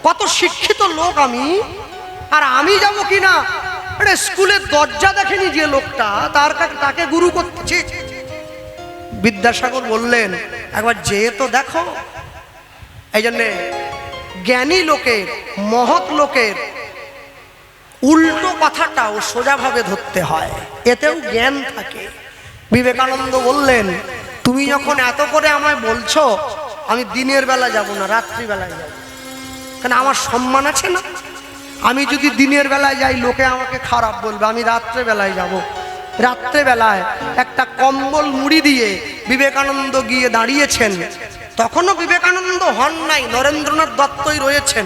কত শিক্ষিত লোক আমি, আর আমি যাব কিনা স্কুলের দরজা দেখেনি যে লোকটা, তার কাছে তাকে গুরু করতেছি। বিদ্যাসাগর বললেন, একবার যেয়ে তো দেখো। এই জন্যে জ্ঞানী লোকের, মহৎ লোকের উল্টো কথাটাও সোজাভাবে ধরতে হয়, এতেও জ্ঞান থাকে। বিবেকানন্দ বললেন, তুমি যখন এত করে আমায় বলছো, আমি দিনের বেলা যাব না, রাত্রিবেলায় যাব, কেন আমার সম্মান আছে না? আমি যদি দিনের বেলায় যাই লোকে আমাকে খারাপ বলবে, আমি রাত্রে বেলায় যাব। রাত্রেবেলায় একটা কম্বল মুড়ি দিয়ে বিবেকানন্দ গিয়ে দাঁড়িয়েছেন। তখনও বিবেকানন্দ হন নাই, নরেন্দ্রনাথ দত্তই রয়েছেন,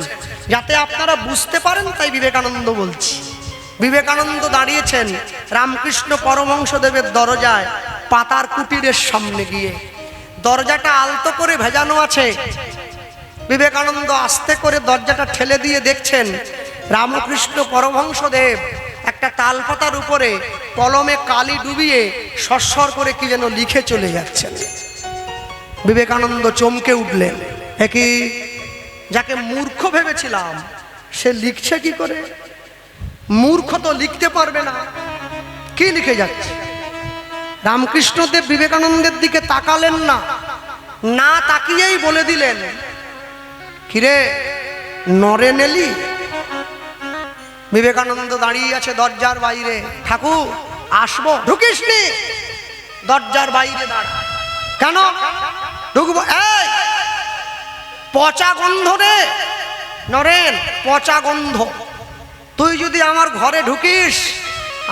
যাতে আপনারা বুঝতে পারেন, তাই বিবেকানন্দ বলছি। বিবেকানন্দ দাঁড়িয়েছেন রামকৃষ্ণ পরমহংসদেবের দরজায়, পাতার কুটিরের সামনে গিয়ে। দরজাটা আলতো করে ভেজানো আছে। বিবেকানন্দ আস্তে করে দরজাটা ঠেলে দিয়ে দেখছেন রামকৃষ্ণ পরমহংসদেব একটা তালপাতার উপরে কলমে কালি ডুবিয়ে সস্বর করে কি যেন লিখে চলে যাচ্ছেন। বিবেকানন্দ চমকে উঠলেন, কি যাকে মূর্খ ভেবেছিলাম সে লিখছে কি করে? মূর্খ তো লিখতে পারবে না, কি লিখে যাচ্ছে? রামকৃষ্ণদেব বিবেকানন্দের দিকে তাকালেন না, না তাকিয়েই বলে দিলেন, কিরে নরেন এলি? বিবেকানন্দ দাঁড়িয়ে আছে দরজার বাইরে। ঠাকুর আসবো? ঢুকিস নি, দরজার বাইরে দাঁড়া। কেন ঢুকবো? এই পচা গন্ধ রে নরেন, পচা গন্ধ। তুই যদি আমার ঘরে ঢুকিস,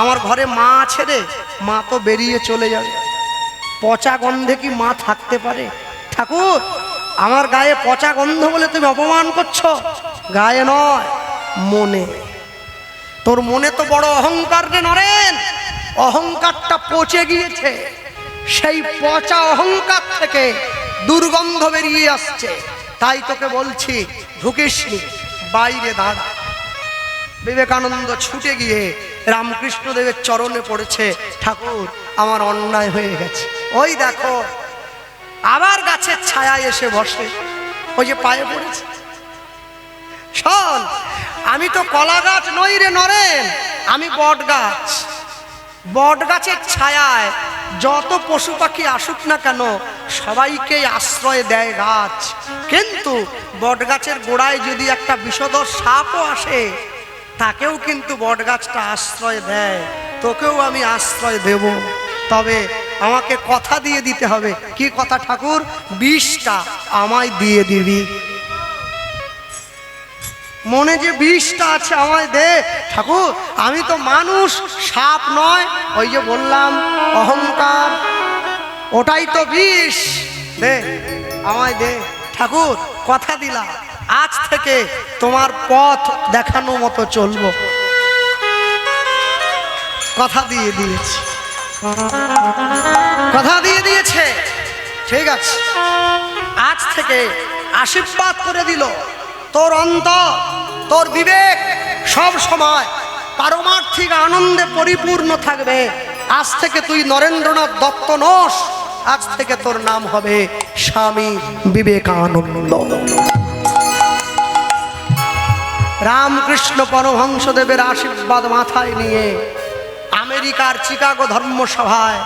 আমার ঘরে মা আছে রে, মা তো বেরিয়ে চলে যাবে। পচা গন্ধে কি মা থাকতে পারে? ঠাকুর আমার গায়ে পচা গন্ধ বলে তুমি অপমান করছো। গায়ে নয়, মনে। তোর মনে তো বড় অহংকার রে নরেন, অহংকারটা পচে গিয়েছে। সেই পচা অহংকার থেকে দুর্গন্ধ বেরিয়ে আসছে। তাই তোকে বলছি ঢুকিসনি, বাইরে দাঁড়া। বিবেকানন্দ ছুটে গিয়ে রামকৃষ্ণদেবের চরণে পড়েছে, ঠাকুর আমার অন্যায় হয়ে গেছে। ওই দেখো আবার গাছের ছায়ায় এসে বসে, ওই যে পায়ে পড়েছে। শোন, আমি তো কলা গাছ নই রে নরেন, আমি বট গাছ। বট গাছের ছায়ায় যত পশু পাখি আসুক না কেন সবাইকে আশ্রয় দেয় গাছ। কিন্তু বট গাছের গোড়ায় যদি একটা বিষধর সাপও আসে, তাকেও কিন্তু বট গাছটা আশ্রয় দেয়। তোকেও আমি আশ্রয় দেব, তবে আমাকে কথা দিয়ে দিতে হবে। কি কথা ঠাকুর? বিষটা আমায় দিয়ে দিবি। মনে যে বিষটা আছে আমায় দে ঠাকুর। আমি তো মানুষ, সাপ নয়। ওই যে বললাম অহংকার, ওটাই তো বিষ। দে আমায় দে ঠাকুর, কথা দিলাম আজ থেকে তোমার পথ দেখানো মতো চলবো। কথা দিয়ে দিয়েছি, কথা দিয়ে দিয়েছে, ঠিক আছে। আজ থেকে আশীর্বাদ করে দিল, তোর অন্তর, তোর বিবেক সব সময় পারমার্থিক আনন্দে পরিপূর্ণ থাকবে। আজ থেকে তুই নরেন্দ্রনাথ দত্ত নোস, আজ থেকে তোর নাম হবে স্বামী বিবেকানন্দ। রামকৃষ্ণ পরমহংসদেবের আশীর্বাদ মাথায় নিয়ে আমেরিকার চিকাগো ধর্মসভায়